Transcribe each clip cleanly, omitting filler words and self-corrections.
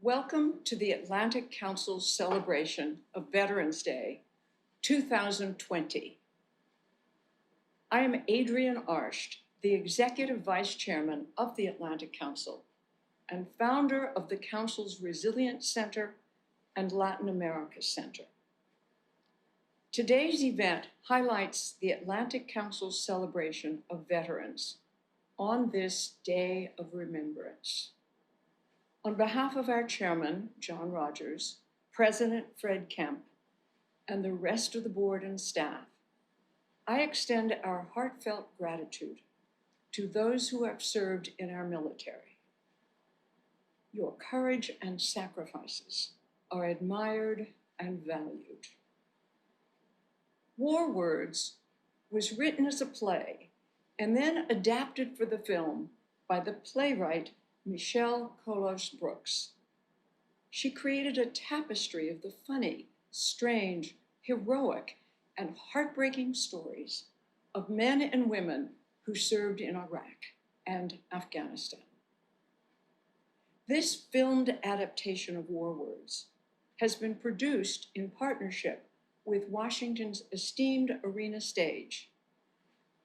Welcome to the Atlantic Council's celebration of Veterans Day 2020. I am Adrienne Arsht, the Executive Vice Chairman of the Atlantic Council and founder of the Council's Resilience Center and Latin America Center. Today's event highlights the Atlantic Council's celebration of veterans on this Day of Remembrance. On behalf of our chairman, John Rogers, President Fred Kemp, and the rest of the board and staff, I extend our heartfelt gratitude to those who have served in our military. Your courage and sacrifices are admired and valued. War Words was written as a play and then adapted for the film by the playwright Michelle Kolos Brooks. She created a tapestry of the funny, strange, heroic, and heartbreaking stories of men and women who served in Iraq and Afghanistan. This filmed adaptation of War Words has been produced in partnership with Washington's esteemed Arena Stage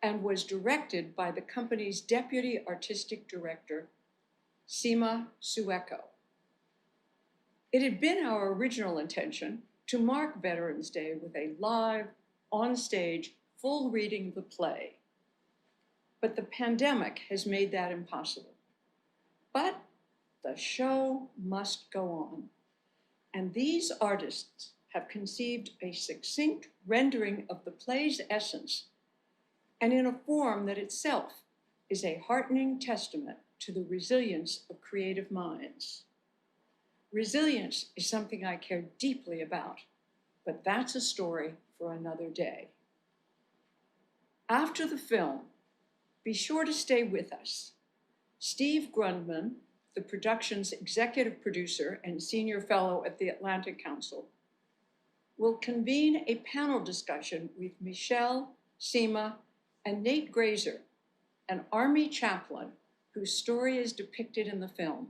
and was directed by the company's deputy artistic director, Seema Sueko. It had been our original intention to mark Veterans Day with a live, on-stage, full reading of the play, but the pandemic has made that impossible. But the show must go on, and these artists have conceived a succinct rendering of the play's essence, and in a form that itself is a heartening testament to the resilience of creative minds. Resilience is something I care deeply about, but that's a story for another day. After the film, be sure to stay with us. Steve Grundman, the production's executive producer and senior fellow at the Atlantic Council, will convene a panel discussion with Michelle, Seema, and Nate Grazer, an Army chaplain whose story is depicted in the film.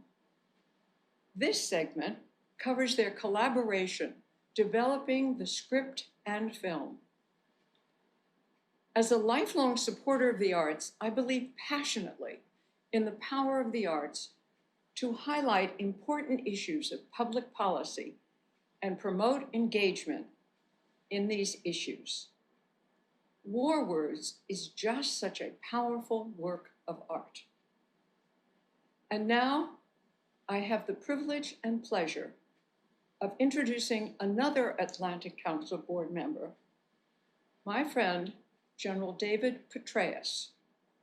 This segment covers their collaboration developing the script and film. As a lifelong supporter of the arts, I believe passionately in the power of the arts to highlight important issues of public policy and promote engagement in these issues. War Words is just such a powerful work of art. And now, I have the privilege and pleasure of introducing another Atlantic Council board member, my friend, General David Petraeus,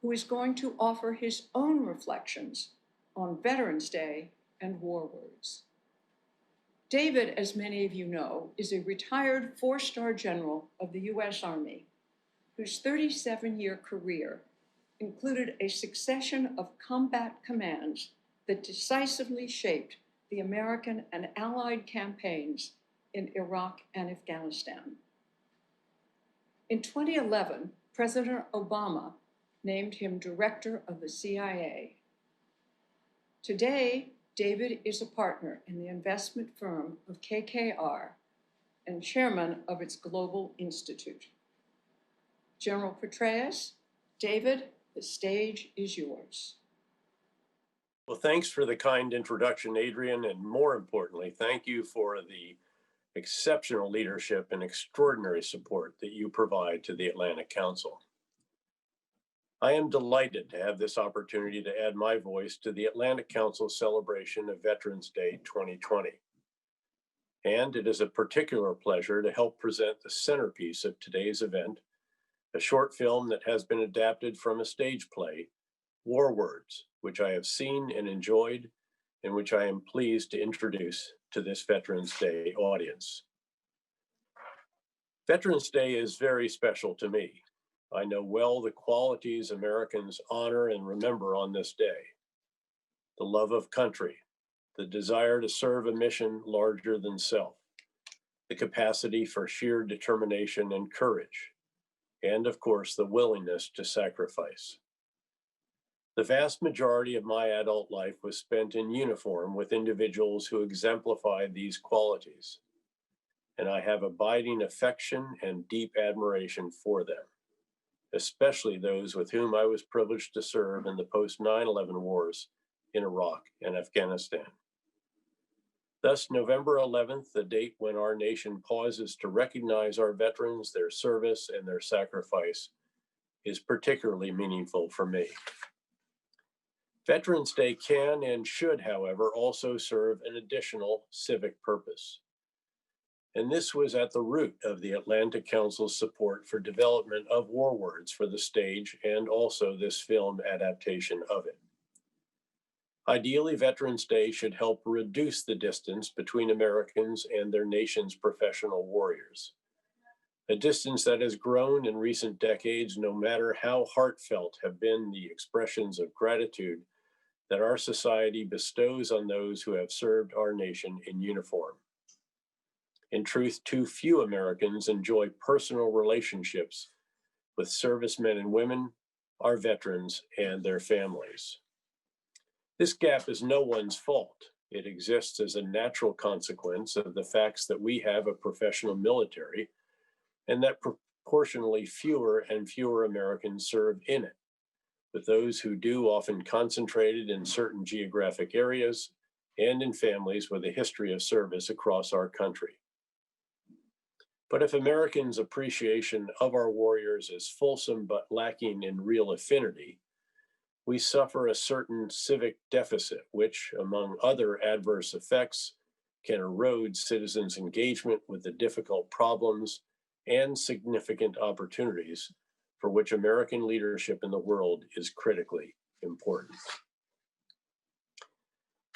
who is going to offer his own reflections on Veterans Day and War Words. David, as many of you know, is a retired four-star general of the U.S. Army, whose 37-year career included a succession of combat commands that decisively shaped the American and Allied campaigns in Iraq and Afghanistan. In 2011, President Obama named him director of the CIA. Today, David is a partner in the investment firm of KKR and chairman of its Global Institute. General Petraeus, David, the stage is yours. Well, thanks for the kind introduction, Adrienne, and more importantly, thank you for the exceptional leadership and extraordinary support that you provide to the Atlantic Council. I am delighted to have this opportunity to add my voice to the Atlantic Council's celebration of Veterans Day 2020. And it is a particular pleasure to help present the centerpiece of today's event, a short film that has been adapted from a stage play, War Words, which I have seen and enjoyed, and which I am pleased to introduce to this Veterans Day audience. Veterans Day is very special to me. I know well the qualities Americans honor and remember on this day: the love of country, the desire to serve a mission larger than self, the capacity for sheer determination and courage, and of course, the willingness to sacrifice. The vast majority of my adult life was spent in uniform with individuals who exemplified these qualities, and I have abiding affection and deep admiration for them, especially those with whom I was privileged to serve in the post 9/11 wars in Iraq and Afghanistan. Thus, November 11th, the date when our nation pauses to recognize our veterans, their service, and their sacrifice, is particularly meaningful for me. Veterans Day can and should, however, also serve an additional civic purpose. And this was at the root of the Atlantic Council's support for development of war words for the stage and also this film adaptation of it. Ideally, Veterans Day should help reduce the distance between Americans and their nation's professional warriors, a distance that has grown in recent decades, no matter how heartfelt have been the expressions of gratitude that our society bestows on those who have served our nation in uniform. In truth, too few Americans enjoy personal relationships with servicemen and women, our veterans, and their families. This gap is no one's fault. It exists as a natural consequence of the facts that we have a professional military and that proportionally fewer and fewer Americans serve in it, with those who do often concentrated in certain geographic areas and in families with a history of service across our country. But if Americans' appreciation of our warriors is fulsome but lacking in real affinity, we suffer a certain civic deficit, which, among other adverse effects, can erode citizens' engagement with the difficult problems and significant opportunities for which American leadership in the world is critically important.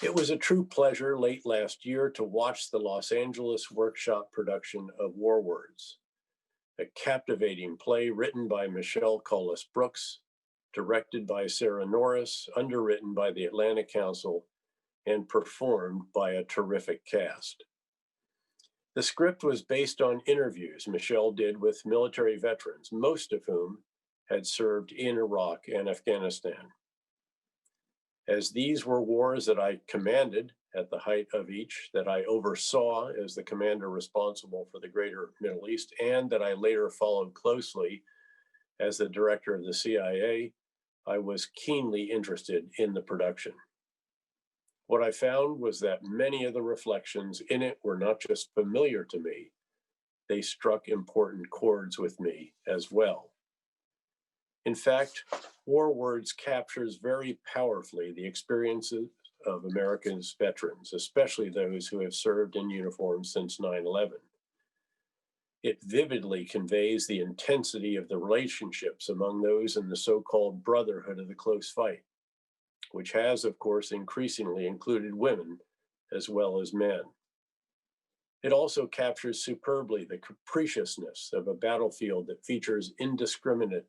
It was a true pleasure late last year to watch the Los Angeles workshop production of War Words, a captivating play written by Michelle Collis Brooks, directed by Sarah Norris, underwritten by the Atlantic Council, and performed by a terrific cast. The script was based on interviews Michelle did with military veterans, most of whom had served in Iraq and Afghanistan. As these were wars that I commanded at the height of each, that I oversaw as the commander responsible for the greater Middle East, and that I later followed closely as the director of the CIA, I was keenly interested in the production. What I found was that many of the reflections in it were not just familiar to me, they struck important chords with me as well. In fact, War Words captures very powerfully the experiences of America's veterans, especially those who have served in uniform since 9/11. It vividly conveys the intensity of the relationships among those in the so-called brotherhood of the close fight, which has, of course, increasingly included women as well as men. It also captures superbly the capriciousness of a battlefield that features indiscriminate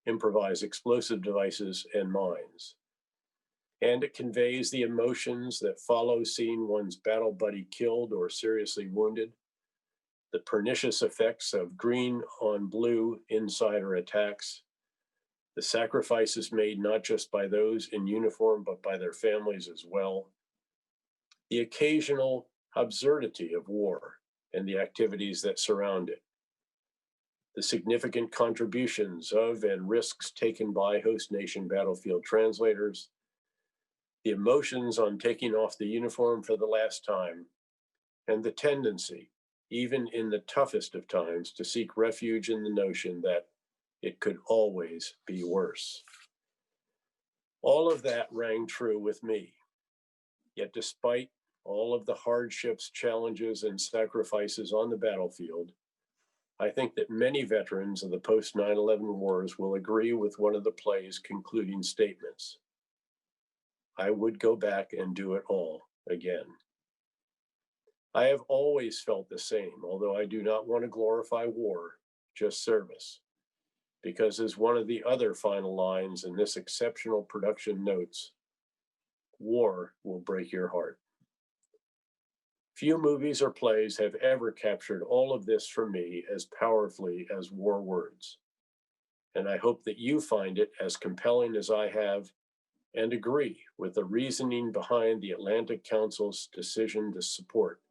improvised explosive devices and mines. And it conveys the emotions that follow seeing one's battle buddy killed or seriously wounded, the pernicious effects of green on blue insider attacks, the sacrifices made not just by those in uniform, but by their families as well, the occasional absurdity of war and the activities that surround it, the significant contributions of and risks taken by host nation battlefield translators, the emotions on taking off the uniform for the last time, and the tendency, even in the toughest of times, to seek refuge in the notion that it could always be worse. All of that rang true with me. Yet despite all of the hardships, challenges, and sacrifices on the battlefield, I think that many veterans of the post 9/11 wars will agree with one of the play's concluding statements. I would go back and do it all again. I have always felt the same, although I do not want to glorify war, just service. Because as one of the other final lines in this exceptional production notes, war will break your heart. Few movies or plays have ever captured all of this for me as powerfully as War Words. And I hope that you find it as compelling as I have and agree with the reasoning behind the Atlantic Council's decision to support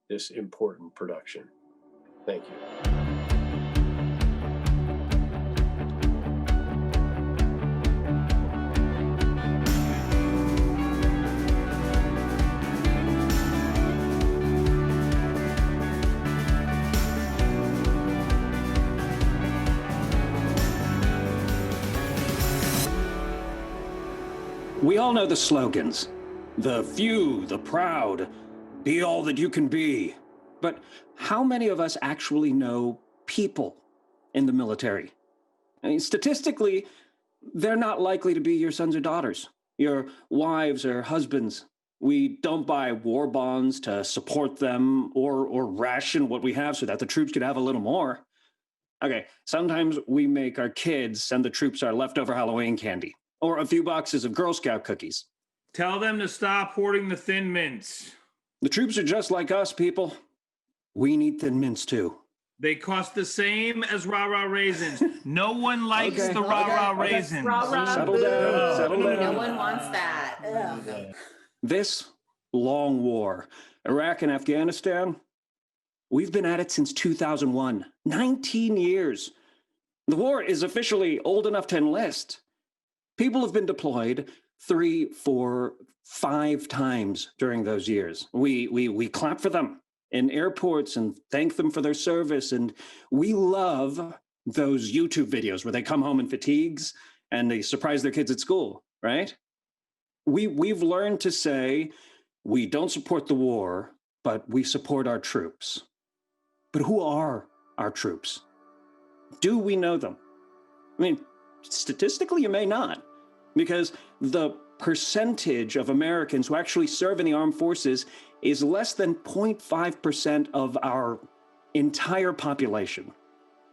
this important production. Thank you. We all know the slogans. The few, the proud, be all that you can be. But how many of us actually know people in the military? I mean, statistically, they're not likely to be your sons or daughters, your wives or husbands. We don't buy war bonds to support them or ration what we have so that the troops could have a little more. Okay, sometimes we make our kids send the troops our leftover Halloween candy or a few boxes of Girl Scout cookies. Tell them to stop hoarding the Thin Mints. The troops are just like us, people. We need Thin Mints too. They cost the same as rah-rah raisins. No one likes the rah-rah raisins. Settle down, settle down. No one wants that. Ugh. This long war, Iraq and Afghanistan, we've been at it since 2001, 19 years. The war is officially old enough to enlist. People have been deployed 3, 4, 5 times during those years. We clap for them in airports and thank them for their service. And we love those YouTube videos where they come home in fatigues and they surprise their kids at school, right? We've learned to say, we don't support the war, but we support our troops. But who are our troops? Do we know them? I mean, statistically, you may not, because the percentage of Americans who actually serve in the armed forces is less than 0.5% of our entire population.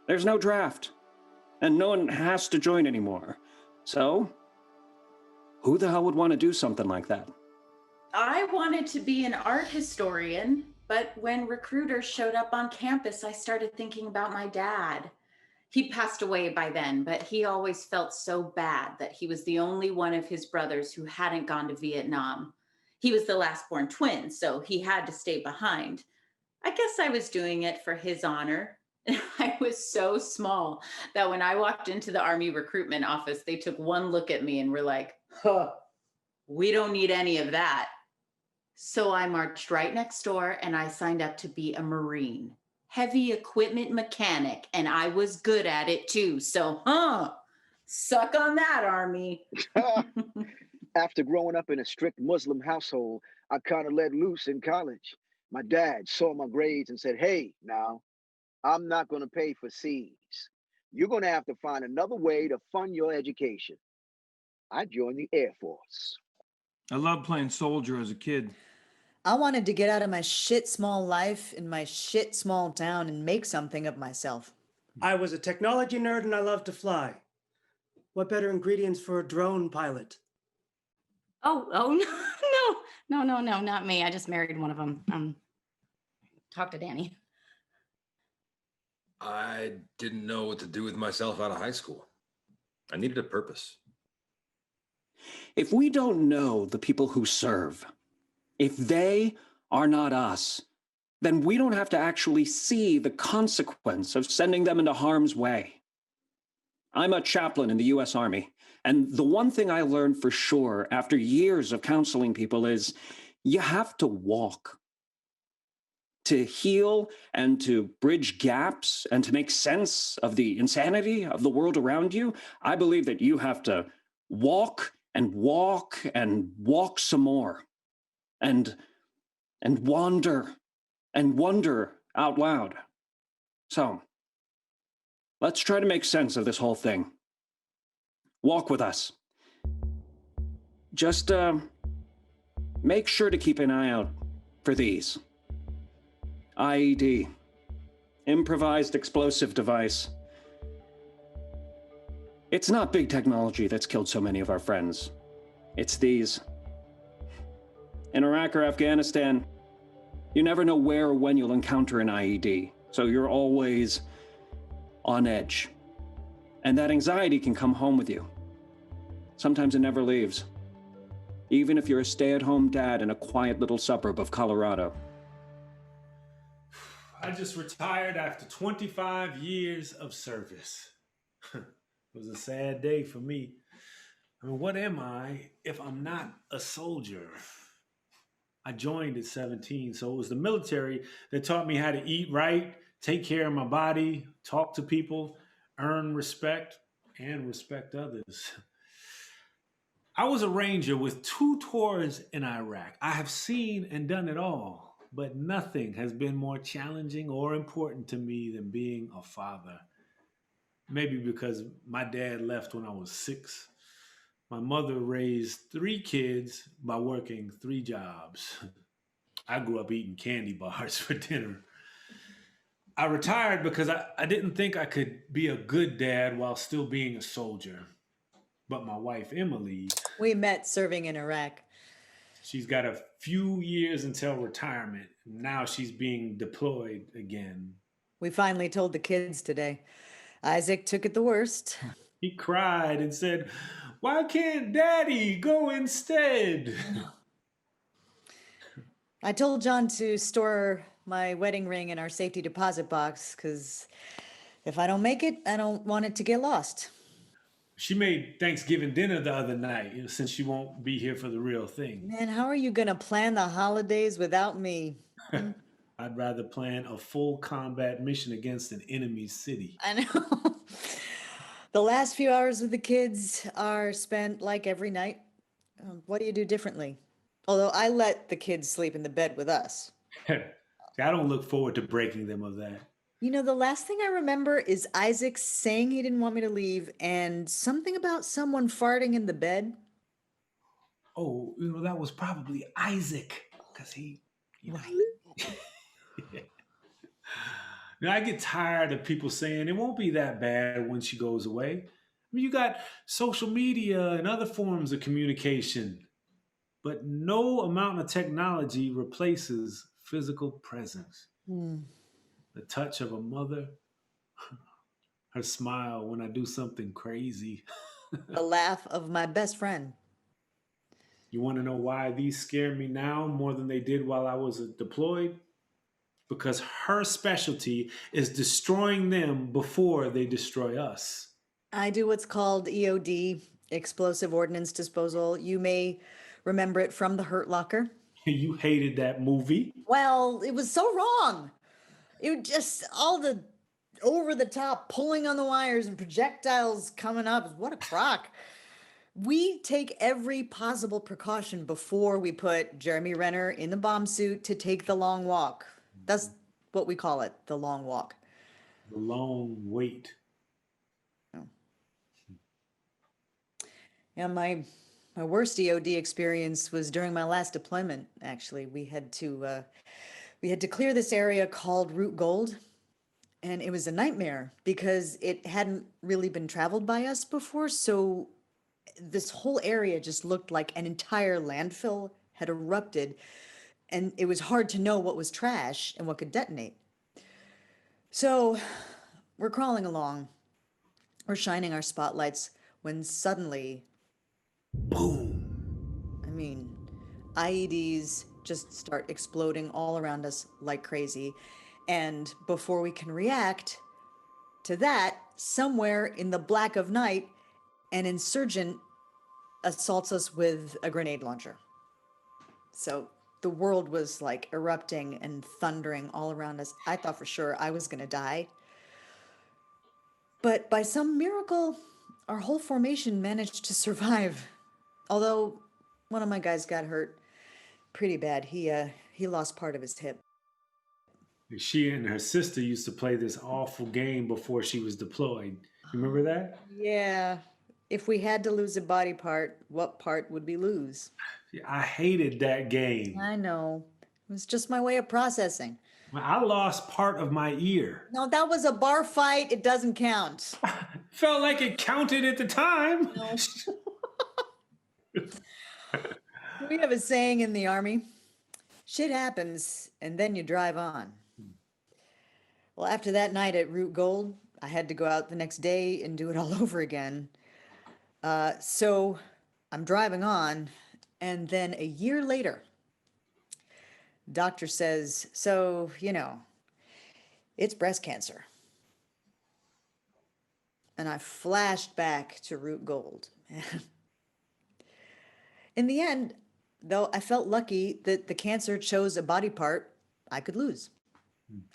There's no draft, and no one has to join anymore. So, who the hell would want to do something like that? I wanted to be an art historian, but when recruiters showed up on campus, I started thinking about my dad. He passed away by then, but he always felt so bad that he was the only one of his brothers who hadn't gone to Vietnam. He was the last born twin, so he had to stay behind. I guess I was doing it for his honor. I was so small that when I walked into the Army recruitment office, they took one look at me and were like, huh, we don't need any of that. So I marched right next door and I signed up to be a Marine. Heavy equipment mechanic, and I was good at it too. So, suck on that, Army. After growing up in a strict Muslim household, I kind of let loose in college. My dad saw my grades and said, hey, now, I'm not going to pay for C's. You're going to have to find another way to fund your education. I joined the Air Force. I loved playing soldier as a kid. I wanted to get out of my shit small life in my shit small town and make something of myself. I was a technology nerd and I loved to fly. What better ingredients for a drone pilot? No, not me. I just married one of them. Talk to Danny. I didn't know what to do with myself out of high school. I needed a purpose. If we don't know the people who serve, if they are not us, then we don't have to actually see the consequence of sending them into harm's way. I'm a chaplain in the US Army, and the one thing I learned for sure after years of counseling people is you have to walk. To heal and to bridge gaps and to make sense of the insanity of the world around you, I believe that you have to walk and walk and walk some more. And wander and wonder out loud. So, let's try to make sense of this whole thing. Walk with us. Just make sure to keep an eye out for these. IED, improvised explosive device. It's not big technology that's killed so many of our friends. It's these. In Iraq or Afghanistan, you never know where or when you'll encounter an IED, so you're always on edge. And that anxiety can come home with you. Sometimes it never leaves. even if you're a stay-at-home dad in a quiet little suburb of Colorado. I just retired after 25 years of service. It was a sad day for me. I mean, what am I if I'm not a soldier? I joined at 17, so it was the military that taught me how to eat right, take care of my body, talk to people, earn respect, and respect others. I was a ranger with 2 tours in Iraq. I have seen and done it all, but nothing has been more challenging or important to me than being a father. Maybe because my dad left when I was 6. My mother raised 3 kids by working 3 jobs. I grew up eating candy bars for dinner. I retired because I didn't think I could be a good dad while still being a soldier. But my wife, Emily, We met serving in Iraq. she's got a few years until retirement. Now she's being deployed again. We finally told the kids today. Isaac took it the worst. He cried and said, "Why can't Daddy go instead?" I told John to store my wedding ring in our safety deposit box because if I don't make it, I don't want it to get lost. She made Thanksgiving dinner the other night, since she won't be here for the real thing. Man, how are you going to plan the holidays without me? I'd rather plan a full combat mission against an enemy city. I know. The last few hours with the kids are spent like every night. What do you do differently? Although I let the kids sleep in the bed with us. I don't look forward to breaking them of that. You know, the last thing I remember is Isaac saying he didn't want me to leave and something about someone farting in the bed. Oh, that was probably Isaac, because he, I get tired of people saying it won't be that bad when she goes away. I mean, you got social media and other forms of communication, but no amount of technology replaces physical presence. The touch of a mother, her smile when I do something crazy. The laugh of my best friend. You want to know why these scare me now more than they did while I was deployed? Because her specialty is destroying them before they destroy us. I do what's called EOD, Explosive Ordnance Disposal. You may remember it from The Hurt Locker. You hated that movie. Well, it was so wrong. It was just all the over the top pulling on the wires and projectiles coming up. What a crock. We take every possible precaution before we put Jeremy Renner in the bomb suit to take the long walk. That's what we call it, the long walk. The long wait. Yeah, my worst EOD experience was during my last deployment. Actually, we had to clear this area called Route Gold, and it was a nightmare because it hadn't really been traveled by us before. So this whole area just looked like an entire landfill had erupted, and it was hard to know what was trash and what could detonate. So we're crawling along, we're shining our spotlights when suddenly, boom! I mean, IEDs just start exploding all around us like crazy. And before we can react to that, somewhere in the black of night, an insurgent assaults us with a grenade launcher. So the world was like erupting and thundering all around us. I thought for sure I was going to die. But by some miracle, our whole formation managed to survive. Although one of my guys got hurt pretty bad. He lost part of his hip. She and her sister used to play this awful game before she was deployed. You remember that? Yeah. If we had to lose a body part, what part would we lose? I hated that game. I know. It was just my way of processing. I lost part of my ear. No, that was a bar fight. It doesn't count. Felt like it counted at the time. No. We have a saying in the Army, shit happens and then you drive on. Well, after that night at Route Gold, I had to go out the next day and do it all over again. So I'm driving on And then a year later, doctor says, so, it's breast cancer. And I flashed back to Root Gold. In the end, though, I felt lucky that the cancer chose a body part I could lose.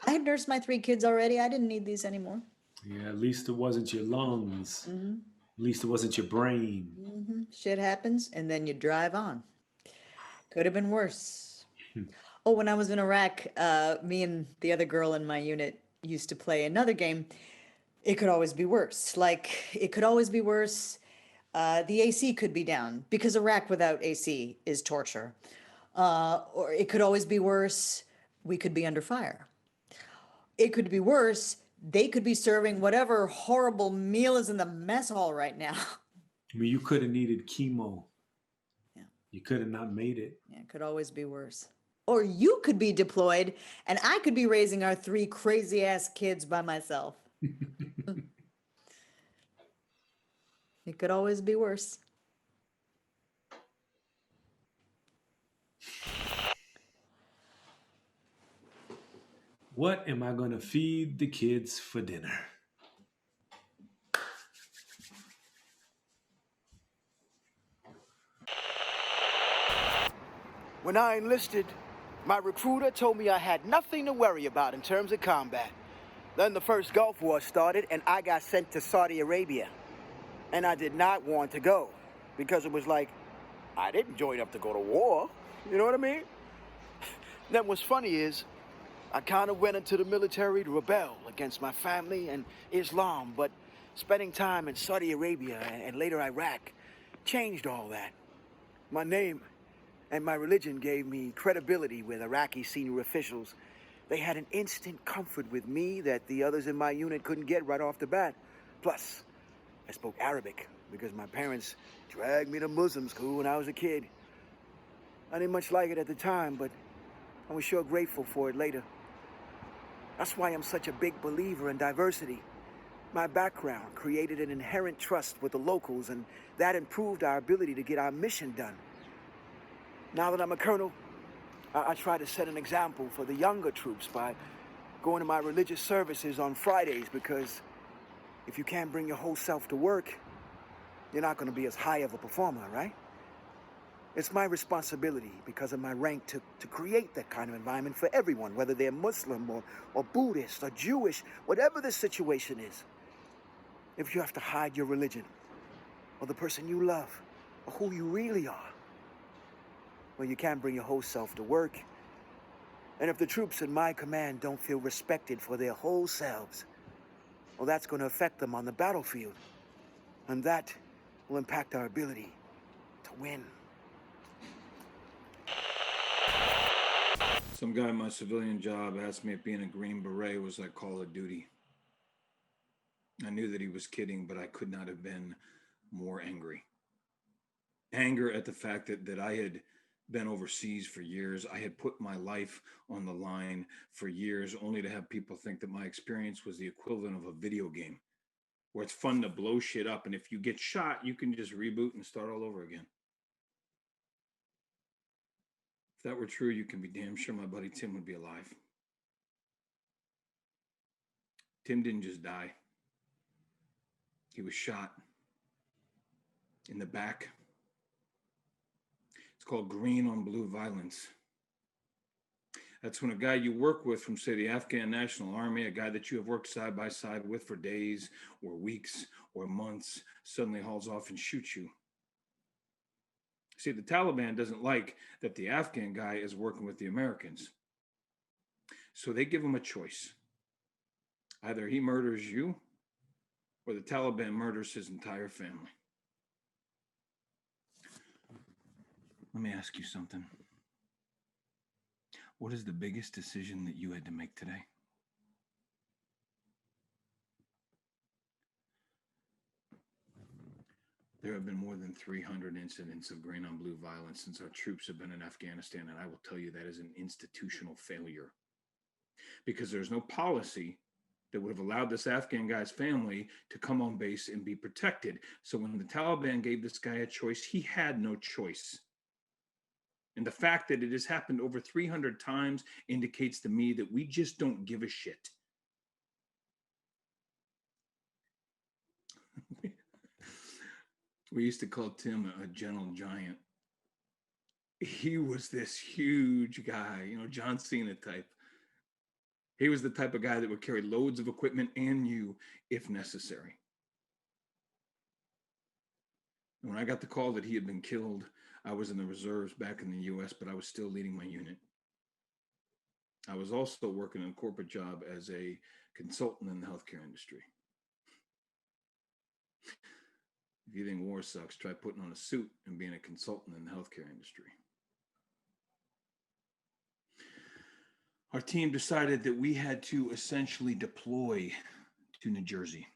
I had nursed my 3 kids already. I didn't need these anymore. Yeah, at least it wasn't your lungs. Mm-hmm. At least it wasn't your brain. Mm-hmm. Shit happens, and then you drive on. Could have been worse. Oh, when I was in Iraq, me and the other girl in my unit used to play another game. It could always be worse. Like, it could always be worse. The AC could be down because Iraq without AC is torture. Or it could always be worse. We could be under fire. It could be worse. They could be serving whatever horrible meal is in the mess hall right now. I mean, you could have needed chemo. Yeah. You could have not made it. Yeah, it could always be worse. Or you could be deployed and I could be raising our 3 crazy ass kids by myself. It could always be worse. What am I going to feed the kids for dinner? When I enlisted, my recruiter told me I had nothing to worry about in terms of combat. Then the first Gulf War started and I got sent to Saudi Arabia. And I did not want to go because it was like, I didn't join up to go to war. You know what I mean? Then what's funny is, I kind of went into the military to rebel against my family and Islam, but spending time in Saudi Arabia and later Iraq changed all that. My name and my religion gave me credibility with Iraqi senior officials. They had an instant comfort with me that the others in my unit couldn't get right off the bat. Plus, I spoke Arabic because my parents dragged me to Muslim school when I was a kid. I didn't much like it at the time, but I was sure grateful for it later. That's why I'm such a big believer in diversity. My background created an inherent trust with the locals, and that improved our ability to get our mission done. Now that I'm a colonel, I try to set an example for the younger troops by going to my religious services on Fridays, because if you can't bring your whole self to work, you're not going to be as high of a performer, right? It's my responsibility because of my rank to create that kind of environment for everyone, whether they're Muslim or Buddhist or Jewish, whatever the situation is. If you have to hide your religion or the person you love or who you really are, well, you can't bring your whole self to work. And if the troops in my command don't feel respected for their whole selves, well, that's going to affect them on the battlefield. And that will impact our ability to win. Some guy in my civilian job asked me if being a Green Beret was like Call of Duty. I knew that he was kidding, but I could not have been more angry. Anger at the fact that I had been overseas for years. I had put my life on the line for years, only to have people think that my experience was the equivalent of a video game, where it's fun to blow shit up, and if you get shot, you can just reboot and start all over again. If that were true, you can be damn sure my buddy Tim would be alive. Tim didn't just die. He was shot in the back. It's called green on blue violence. That's when a guy you work with from, say, the Afghan National Army, a guy that you have worked side by side with for days or weeks or months, suddenly hauls off and shoots you. See, the Taliban doesn't like that the Afghan guy is working with the Americans. So they give him a choice. Either he murders you or the Taliban murders his entire family. Let me ask you something. What is the biggest decision that you had to make today? There have been more than 300 incidents of green on blue violence since our troops have been in Afghanistan, and I will tell you that is an institutional failure. Because there's no policy that would have allowed this Afghan guy's family to come on base and be protected. So when the Taliban gave this guy a choice, he had no choice. And the fact that it has happened over 300 times indicates to me that we just don't give a shit. We used to call Tim a gentle giant. He was this huge guy, John Cena type. He was the type of guy that would carry loads of equipment and you if necessary. And when I got the call that he had been killed, I was in the reserves back in the US, but I was still leading my unit. I was also working in a corporate job as a consultant in the healthcare industry. If you think war sucks, try putting on a suit and being a consultant in the healthcare industry. Our team decided that we had to essentially deploy to New Jersey,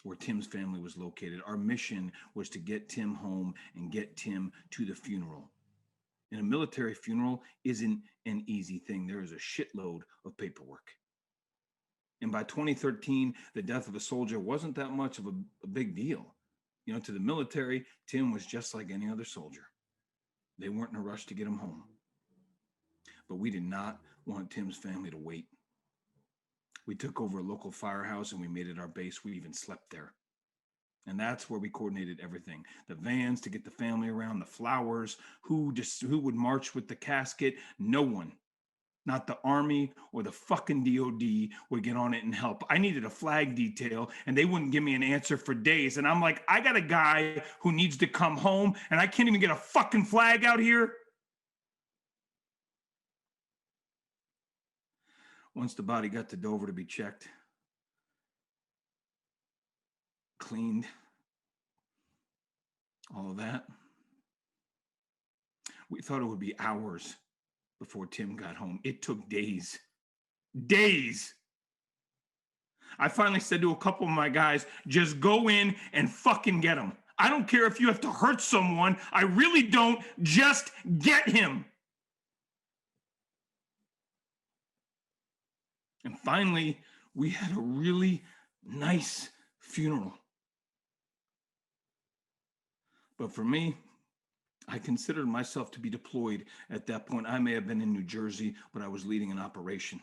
where Tim's family was located. Our mission was to get Tim home and get Tim to the funeral. And a military funeral isn't an easy thing. There is a shitload of paperwork. And by 2013, the death of a soldier wasn't that much of a big deal. To the military, Tim was just like any other soldier. They weren't in a rush to get him home. But we did not want Tim's family to wait. We took over a local firehouse and we made it our base. We even slept there. And that's where we coordinated everything. The vans to get the family around, the flowers, who would march with the casket. No one, not the Army or the fucking DOD, would get on it and help. I needed a flag detail and they wouldn't give me an answer for days. And I'm like, I got a guy who needs to come home and I can't even get a fucking flag out here. Once the body got to Dover to be checked, cleaned, all of that, we thought it would be hours before Tim got home. It took days. Days. I finally said to a couple of my guys, just go in and fucking get him. I don't care if you have to hurt someone. I really don't. Just get him. And finally, we had a really nice funeral. But for me, I considered myself to be deployed at that point. I may have been in New Jersey, but I was leading an operation.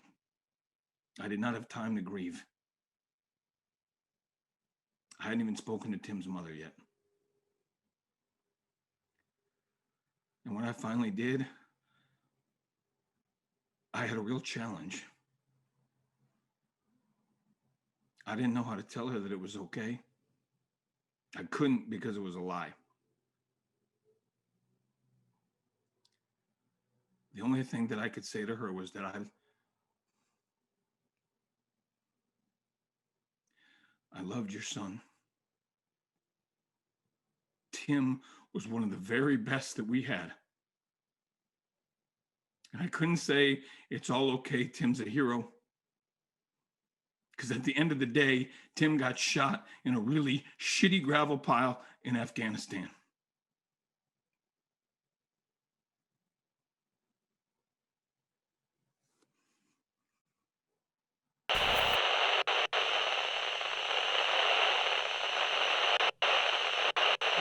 I did not have time to grieve. I hadn't even spoken to Tim's mother yet. And when I finally did, I had a real challenge. I didn't know how to tell her that it was okay. I couldn't because it was a lie. The only thing that I could say to her was that I loved your son. Tim was one of the very best that we had. And I couldn't say, it's all okay, Tim's a hero. Because at the end of the day, Tim got shot in a really shitty gravel pile in Afghanistan.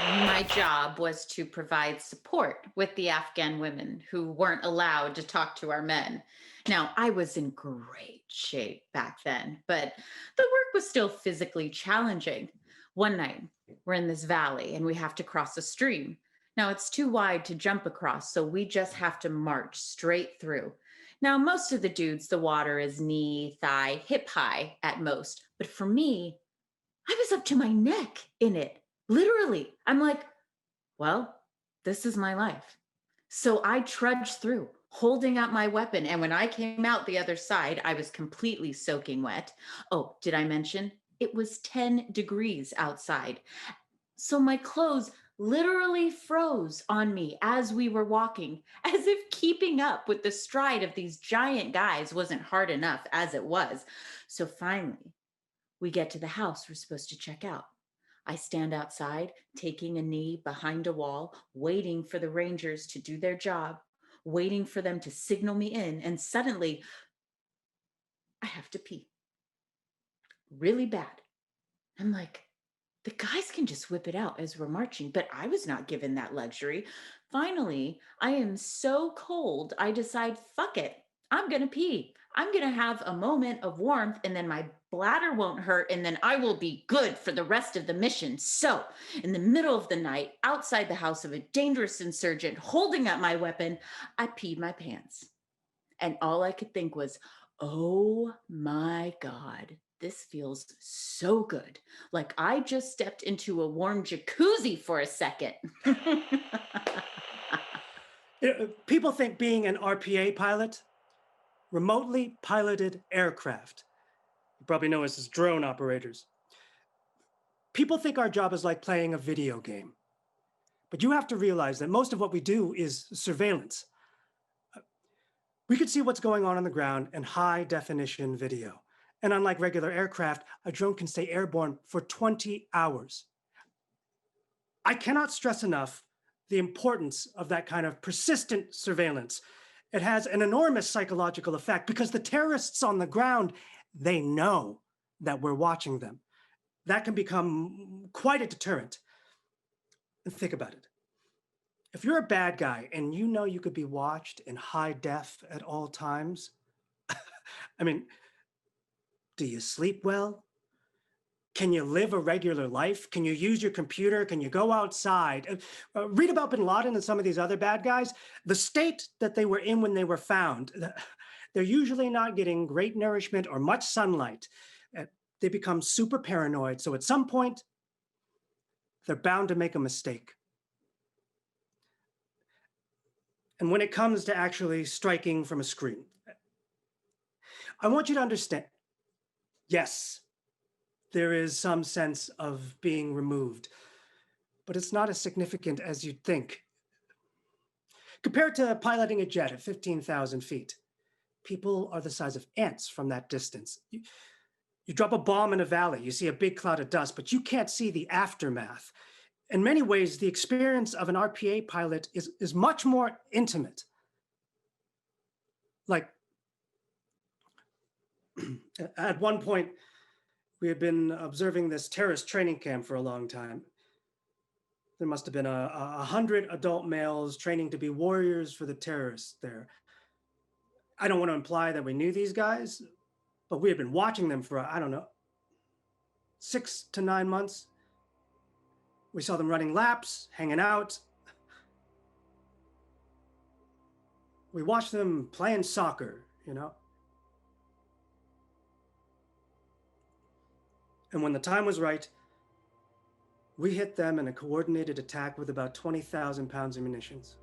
My job was to provide support with the Afghan women who weren't allowed to talk to our men. Now, I was in great shape back then, but the work was still physically challenging. One night, we're in this valley and we have to cross a stream. Now, it's too wide to jump across, so we just have to march straight through. Now, most of the dudes, the water is knee, thigh, hip high at most. But for me, I was up to my neck in it. Literally, I'm like, well, this is my life. So I trudged through, holding out my weapon. And when I came out the other side, I was completely soaking wet. Oh, did I mention? It was 10 degrees outside. So my clothes literally froze on me as we were walking, as if keeping up with the stride of these giant guys wasn't hard enough as it was. So finally, we get to the house we're supposed to check out. I stand outside, taking a knee behind a wall, waiting for the Rangers to do their job, waiting for them to signal me in, and suddenly, I have to pee. Really bad. I'm like, The guys can just whip it out as we're marching, but I was not given that luxury. Finally, I am so cold, I decide, fuck it. I'm going to pee. I'm going to have a moment of warmth, and then my bladder won't hurt, and then I will be good for the rest of the mission. So, in the middle of the night, outside the house of a dangerous insurgent holding up my weapon, I peed my pants. And all I could think was, oh my God, this feels so good. Like I just stepped into a warm jacuzzi for a second. People think being an RPA pilot, remotely piloted aircraft, you probably know us as drone operators. People think our job is like playing a video game. But you have to realize that most of what we do is surveillance. We could see what's going on the ground in high definition video. And unlike regular aircraft, a drone can stay airborne for 20 hours. I cannot stress enough the importance of that kind of persistent surveillance. It has an enormous psychological effect because the terrorists on the ground, they know that we're watching them. That can become quite a deterrent. And think about it. If you're a bad guy and you know you could be watched in high def at all times, I mean, do you sleep well? Can you live a regular life? Can you use your computer? Can you go outside? Read about bin Laden and some of these other bad guys. The state that they were in when they were found, they're usually not getting great nourishment or much sunlight. They become super paranoid. So at some point, they're bound to make a mistake. And when it comes to actually striking from a screen, I want you to understand, yes, there is some sense of being removed, but it's not as significant as you'd think. Compared to piloting a jet at 15,000 feet, people are the size of ants from that distance. You drop a bomb in a valley, you see a big cloud of dust, but you can't see the aftermath. In many ways, the experience of an RPA pilot is much more intimate. Like, at one point, we had been observing this terrorist training camp for a long time. There must have been 100 adult males training to be warriors for the terrorists there. I don't want to imply that we knew these guys, but we had been watching them for, I don't know, 6 to 9 months. We saw them running laps, hanging out. We watched them playing soccer, you know. And when the time was right, we hit them in a coordinated attack with about 20,000 pounds of munitions.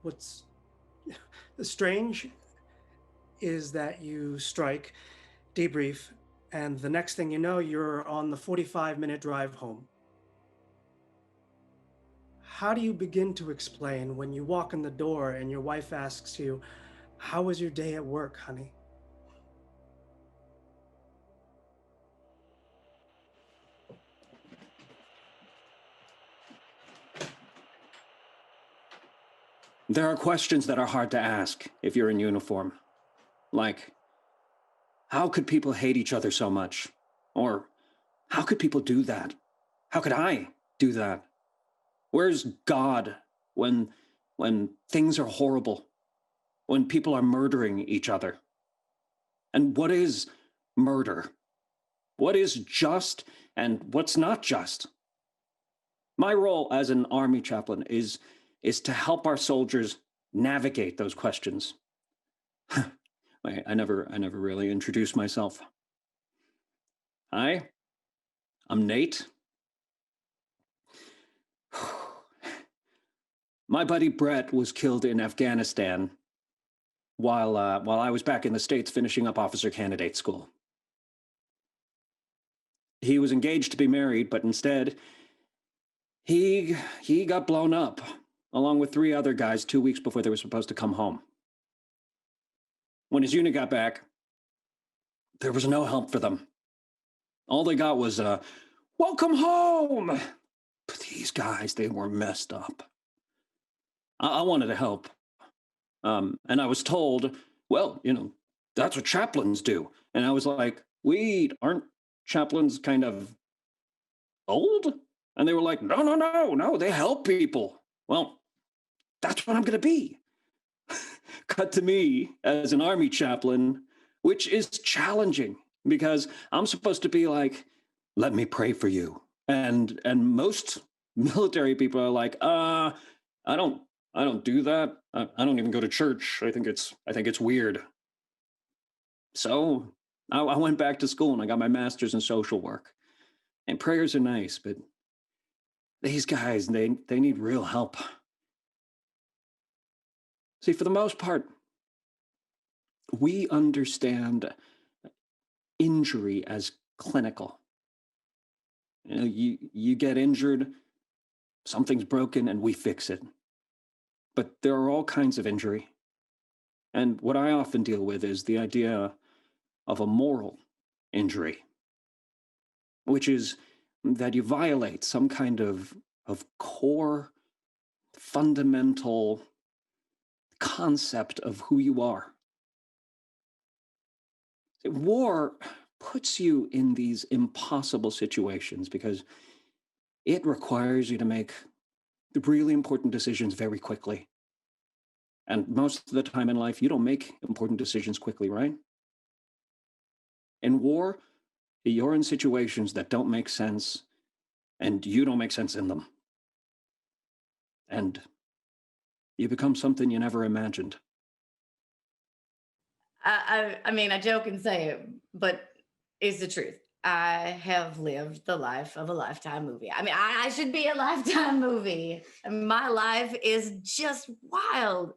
What's strange is that you strike, debrief, and the next thing you know, you're on the 45-minute drive home. How do you begin to explain when you walk in the door and your wife asks you, "How was your day at work, honey?" There are questions that are hard to ask if you're in uniform. Like, how could people hate each other so much? Or, how could people do that? How could I do that? Where's God when things are horrible? When people are murdering each other? And what is murder? What is just and what's not just? My role as an army chaplain is to help our soldiers navigate those questions. I never really introduced myself. Hi, I'm Nate. My buddy Brett was killed in Afghanistan while I was back in the States finishing up officer candidate school. He was engaged to be married, but instead, he got blown up, along with 3 other guys 2 weeks before they were supposed to come home. When his unit got back, there was no help for them. All they got was, "Welcome home!" But these guys, they were messed up. I wanted to help. And I was told, well, you know, that's what chaplains do. And I was like, we aren't chaplains kind of old? And they were like, no, no, no, no, they help people. Well, that's what I'm going to be. Cut to me as an army chaplain, which is challenging because I'm supposed to be like, let me pray for you. And most military people are like, I don't do that. I don't even go to church. I think it's weird. So I went back to school and I got my master's in social work. And prayers are nice, but these guys, they need real help. See, for the most part, we understand injury as clinical. You know, you get injured, something's broken, and we fix it. But there are all kinds of injury. And what I often deal with is the idea of a moral injury, which is that you violate some kind of core, fundamental concept of who you are. War puts you in these impossible situations because it requires you to make the really important decisions very quickly. And most of the time in life, you don't make important decisions quickly, right? In war, you're in situations that don't make sense, and you don't make sense in them. And you become something you never imagined. I mean, I joke and say it, but it's the truth. I have lived the life of a Lifetime movie. I mean, I should be a Lifetime movie. I mean, my life is just wild.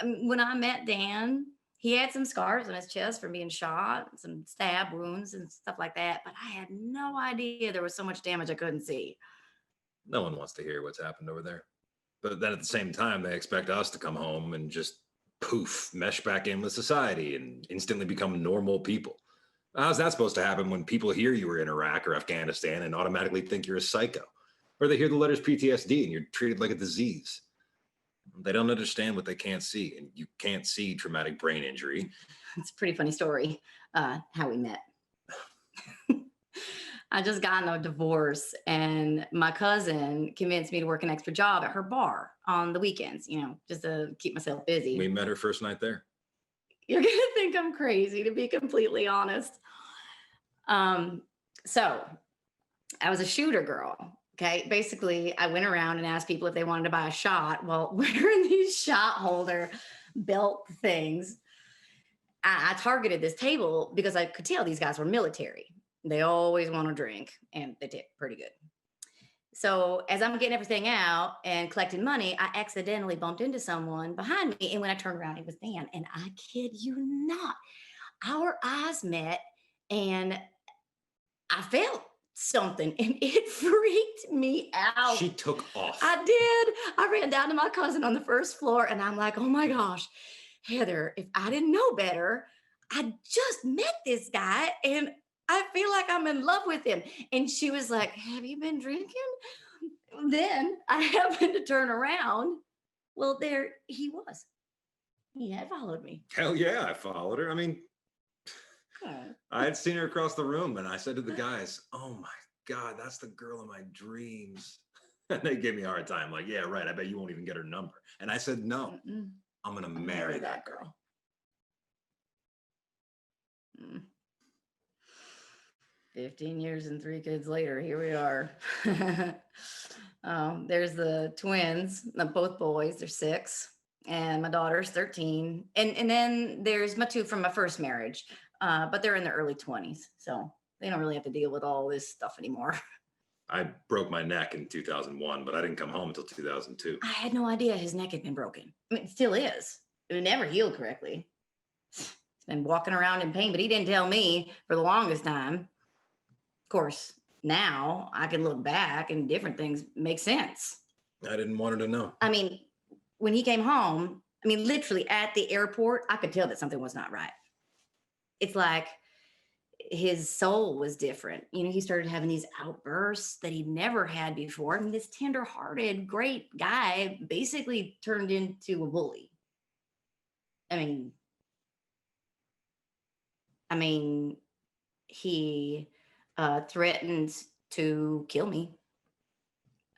I mean, when I met Dan, he had some scars on his chest from being shot, some stab wounds and stuff like that. But I had no idea there was so much damage I couldn't see. No one wants to hear what's happened over there. But then at the same time, they expect us to come home and just poof, mesh back in with society and instantly become normal people. How's that supposed to happen when people hear you were in Iraq or Afghanistan and automatically think you're a psycho? Or they hear the letters PTSD and you're treated like a disease? They don't understand what they can't see, and you can't see traumatic brain injury. It's a pretty funny story, how we met. I just got a divorce, and my cousin convinced me to work an extra job at her bar on the weekends, you know, just to keep myself busy. We met her first night there. You're going to think I'm crazy, to be completely honest. So I was a shooter girl. Okay. Basically, I went around and asked people if they wanted to buy a shot while wearing these shot holder belt things. I targeted this table because I could tell these guys were military. They always want to drink, and they did pretty good. So as I'm getting everything out and collecting money, I accidentally bumped into someone behind me. And when I turned around, it was Dan. And I kid you not, our eyes met and I felt something and it freaked me out. She took off. I did. I ran down to my cousin on the first floor and I'm like, oh my gosh, Heather, if I didn't know better, I just met this guy and I feel like I'm in love with him. And she was like, have you been drinking? Then I happened to turn around. Well, there he was. He had followed me. Hell yeah, I followed her. I mean, I had seen her across the room and I said to the guys, oh my God, that's the girl of my dreams. And they gave me a hard time. Like, yeah, right. I bet you won't even get her number. And I said, no, I'm going to marry that girl. 15 years and 3 kids later, here we are. There's the twins, both boys, they're 6, and my daughter's 13. And then there's my 2 from my first marriage, but they're in their early 20s, so they don't really have to deal with all this stuff anymore. I broke my neck in 2001, but I didn't come home until 2002. I had no idea his neck had been broken. I mean, it still is. It never healed correctly. He's been walking around in pain, but he didn't tell me for the longest time. Of course, now I can look back and different things make sense. I didn't want her to know. I mean, when he came home, I mean, literally at the airport, I could tell that something was not right. It's like his soul was different. You know, he started having these outbursts that he'd never had before. I mean, this tender-hearted, great guy basically turned into a bully. I mean, he threatened to kill me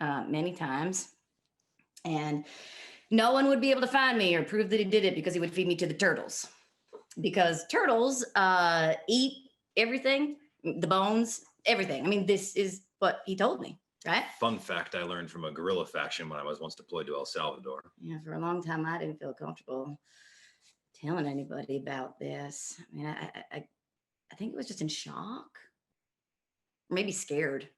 many times. And no one would be able to find me or prove that he did it because he would feed me to the turtles. Because turtles eat everything, the bones, everything. I mean, this is what he told me, right? Fun fact I learned from a guerrilla faction when I was once deployed to El Salvador. Yeah, for a long time, I didn't feel comfortable telling anybody about this. I mean, I think it was just in shock, or maybe scared.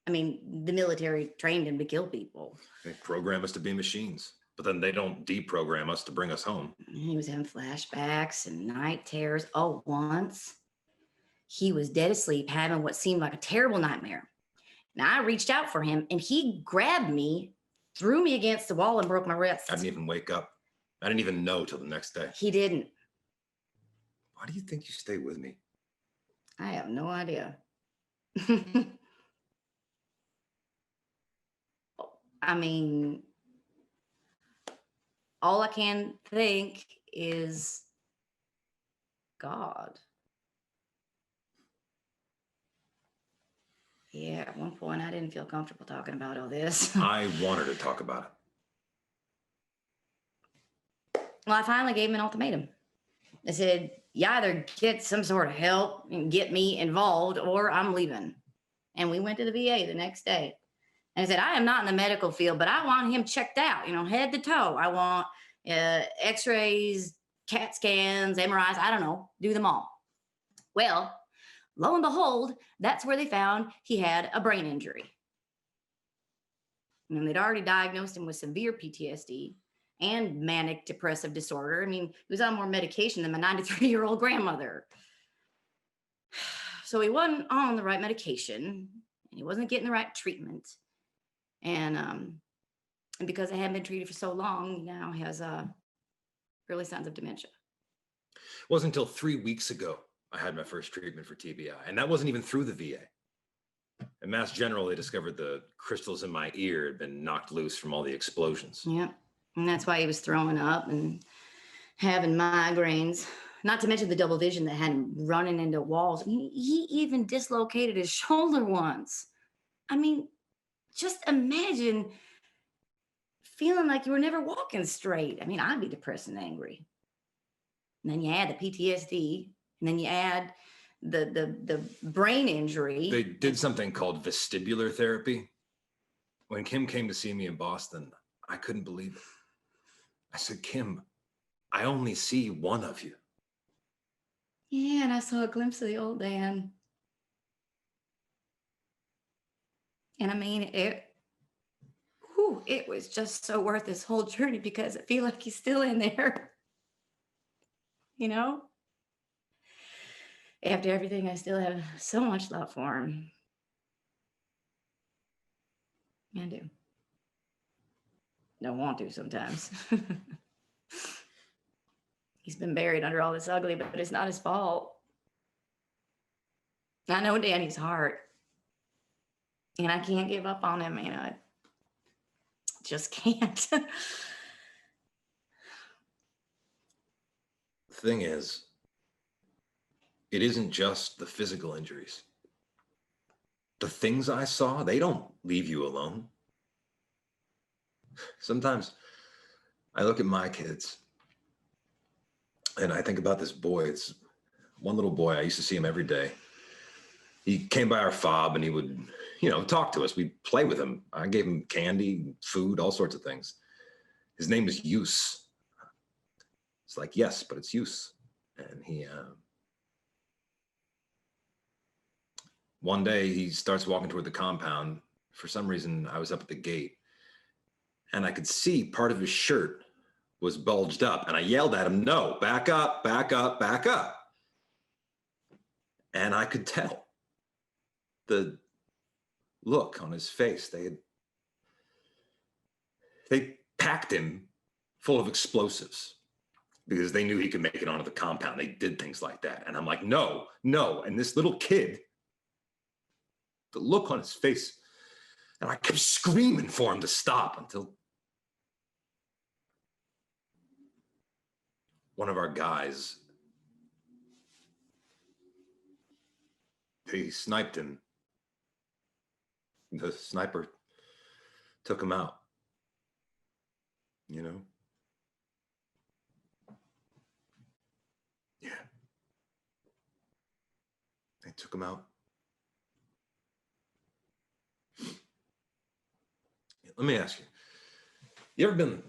I mean, the military trained him to kill people. They program us to be machines, but then they don't deprogram us to bring us home. He was having flashbacks and night terrors. Oh, once he was dead asleep, having what seemed like a terrible nightmare. Now I reached out for him and he grabbed me, threw me against the wall and broke my wrist. I didn't even wake up. I didn't even know till the next day. He didn't. Why do you think you stay with me? I have no idea. I mean, all I can think is God. Yeah, at one point I didn't feel comfortable talking about all this. I wanted to talk about it. Well, I finally gave him an ultimatum. I said, you either get some sort of help and get me involved or I'm leaving. And we went to the VA the next day. And I said, I am not in the medical field, but I want him checked out, you know, head to toe. I want x-rays, CAT scans, MRIs, I don't know, do them all. Well, lo and behold, that's where they found he had a brain injury. And they'd already diagnosed him with severe PTSD and manic depressive disorder. I mean, he was on more medication than my 93-year-old grandmother. So he wasn't on the right medication and he wasn't getting the right treatment. And because I hadn't been treated for so long, he now has early signs of dementia. It wasn't until 3 weeks ago I had my first treatment for TBI, and that wasn't even through the VA. At Mass General, they discovered the crystals in my ear had been knocked loose from all the explosions. Yeah, and that's why he was throwing up and having migraines. Not to mention the double vision that had him running into walls. He even dislocated his shoulder once. I mean, just imagine feeling like you were never walking straight. I mean, I'd be depressed and angry. And then you add the PTSD, and then you add the brain injury. They did something called vestibular therapy. When Kim came to see me in Boston, I couldn't believe it. I said, Kim, I only see one of you. Yeah, and I saw a glimpse of the old Dan. And I mean, it was just so worth this whole journey because I feel like he's still in there. You know? After everything, I still have so much love for him. I do. Don't want to sometimes. He's been buried under all this ugly, but it's not his fault. I know Danny's heart. And I can't give up on him, man. I just can't. The thing is, it isn't just the physical injuries. The things I saw, they don't leave you alone. Sometimes I look at my kids and I think about this boy. It's one little boy. I used to see him every day. He came by our fob and he would, talk to us. We'd play with him. I gave him candy, food, all sorts of things. His name is Use. It's like, yes, but it's Use. And he, one day he starts walking toward the compound. For some reason, I was up at the gate and I could see part of his shirt was bulged up. And I yelled at him, no, back up, back up, back up. And I could tell the look on his face. They packed him full of explosives because they knew he could make it onto the compound. They did things like that. And I'm like, no, no. And this little kid, the look on his face, and I kept screaming for him to stop until one of our guys They sniped him. The sniper took him out. You know? Yeah. They took him out. Let me ask you, you ever been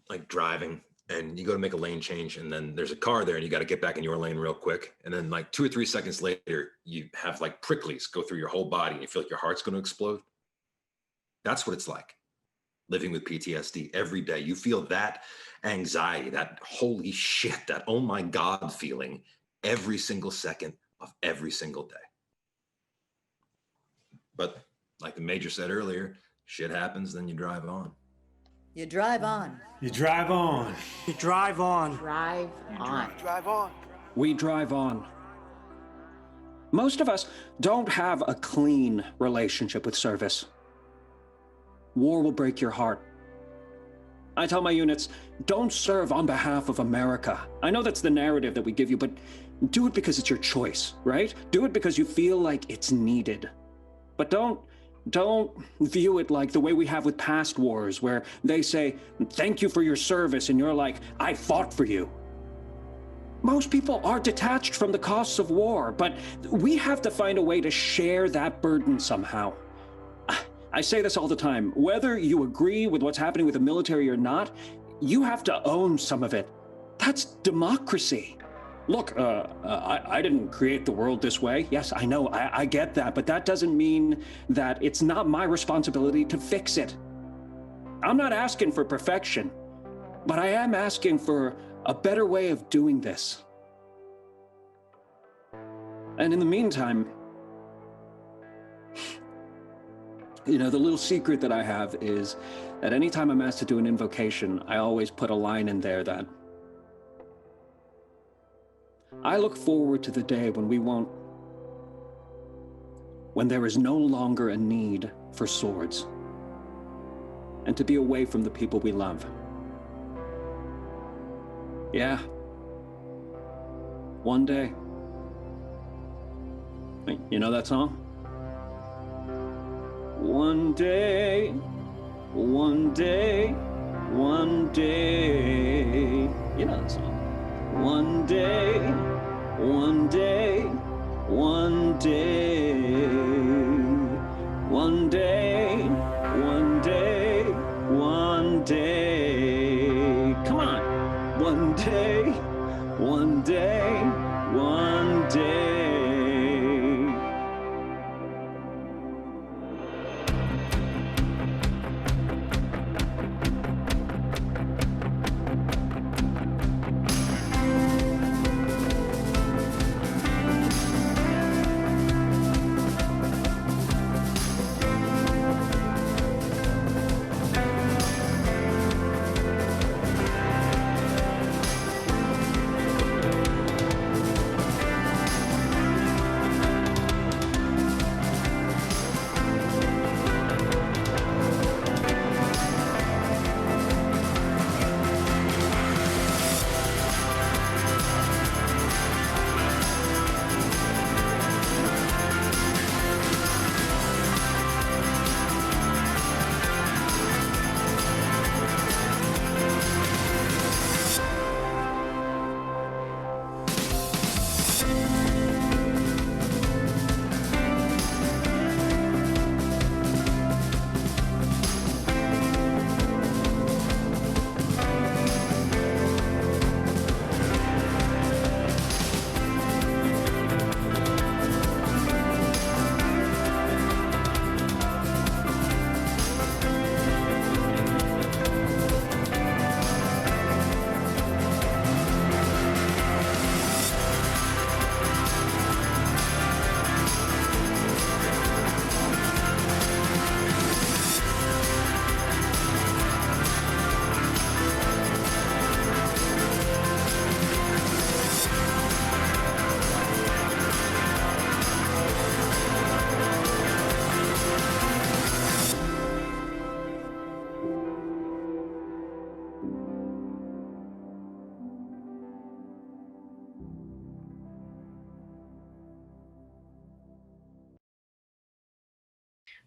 like driving and you go to make a lane change and then there's a car there and you got to get back in your lane real quick. And then like 2 or 3 seconds later, you have like pricklies go through your whole body and you feel like your heart's going to explode. That's what it's like living with PTSD every day. You feel that anxiety, that holy shit, that oh my God feeling every single second of every single day. But like the Major said earlier, shit happens, then you drive on. You drive on. You drive on. You drive on. Drive on. Drive on. We drive on. Most of us don't have a clean relationship with service. War will break your heart. I tell my units, don't serve on behalf of America. I know that's the narrative that we give you, but do it because it's your choice, right? Do it because you feel like it's needed. But don't view it like the way we have with past wars, where they say, thank you for your service, and you're like, I fought for you. Most people are detached from the costs of war, but we have to find a way to share that burden somehow. I say this all the time, whether you agree with what's happening with the military or not, you have to own some of it. That's democracy. Look, I didn't create the world this way. Yes, I know, I get that, but that doesn't mean that it's not my responsibility to fix it. I'm not asking for perfection, but I am asking for a better way of doing this. And in the meantime, you know, the little secret that I have is that anytime I'm asked to do an invocation, I always put a line in there that I look forward to the day when when there is no longer a need for swords, and to be away from the people we love. Yeah. One day. You know that song? One day, one day, one day. You know that song. One day, one day, one day. One day, one day, one day. Come on. One day, one day, one day.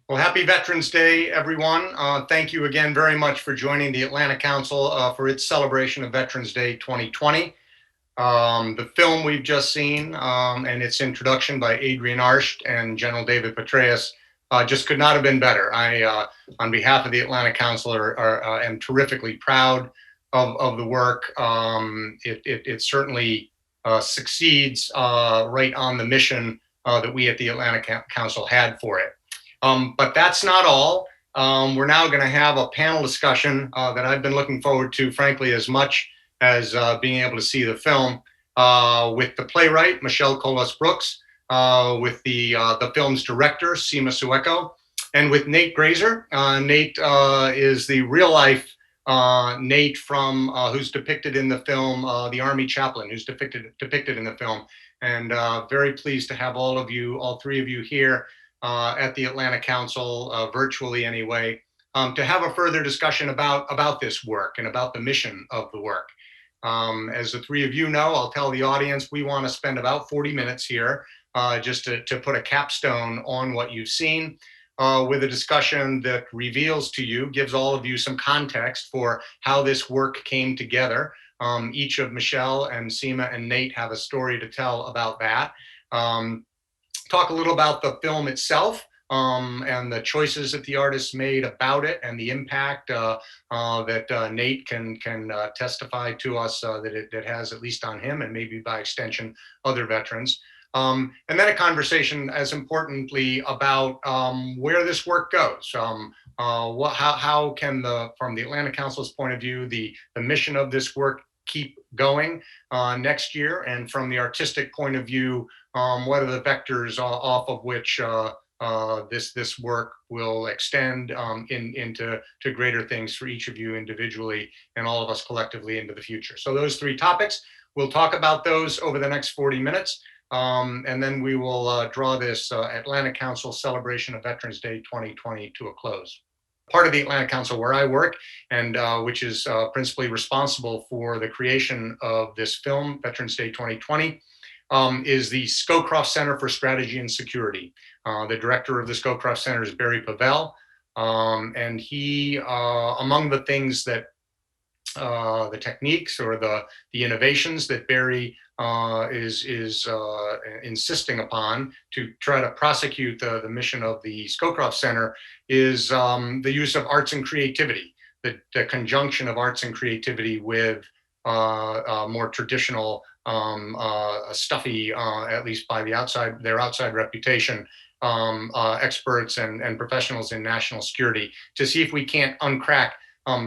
Well, happy Veterans Day, everyone. Thank you again very much for joining the Atlanta Council for its celebration of Veterans Day 2020. The film we've just seen and its introduction by Adrian Arsht and General David Petraeus just could not have been better. I, on behalf of the Atlanta Council, am terrifically proud of the work. It certainly succeeds right on the mission that we at the Atlanta Council had for it. But that's not all. We're now going to have a panel discussion that I've been looking forward to, frankly, as much as being able to see the film with the playwright, Michelle Colas-Brooks, with the film's director, Seema Sueko, and with Nate Grazer. Nate is the real life Nate from who's depicted in the film, the Army chaplain, who's depicted in the film. And very pleased to have all three of you here at the Atlanta Council, virtually anyway, to have a further discussion about this work and about the mission of the work. As the three of you know, I'll tell the audience, we want to spend about 40 minutes here just to put a capstone on what you've seen with a discussion that reveals to you, gives all of you some context for how this work came together. Each of Michelle and Seema and Nate have a story to tell about that. Talk a little about the film itself and the choices that the artists made about it and the impact that Nate can testify to us that it has, at least on him and maybe by extension other veterans. And then a conversation, as importantly, about where this work goes. How can from the Atlanta Council's point of view, the mission of this work keep going next year, and from the artistic point of view, what are the vectors off of which this work will extend into greater things for each of you individually and all of us collectively into the future. So those three topics, we'll talk about those over the next 40 minutes. And then we will draw this Atlanta Council celebration of Veterans Day 2020 to a close. Part of the Atlanta Council where I work, and which is principally responsible for the creation of this film, Veterans Day 2020, is the Scowcroft Center for Strategy and Security. The director of the Scowcroft Center is Barry Pavel, and he, among the things that, the techniques or the innovations that Barry is insisting upon to try to prosecute the mission of the Scowcroft Center is the use of arts and creativity, the conjunction of arts and creativity with more traditional, stuffy, at least by their outside reputation, experts and professionals in national security, to see if we can't uncrack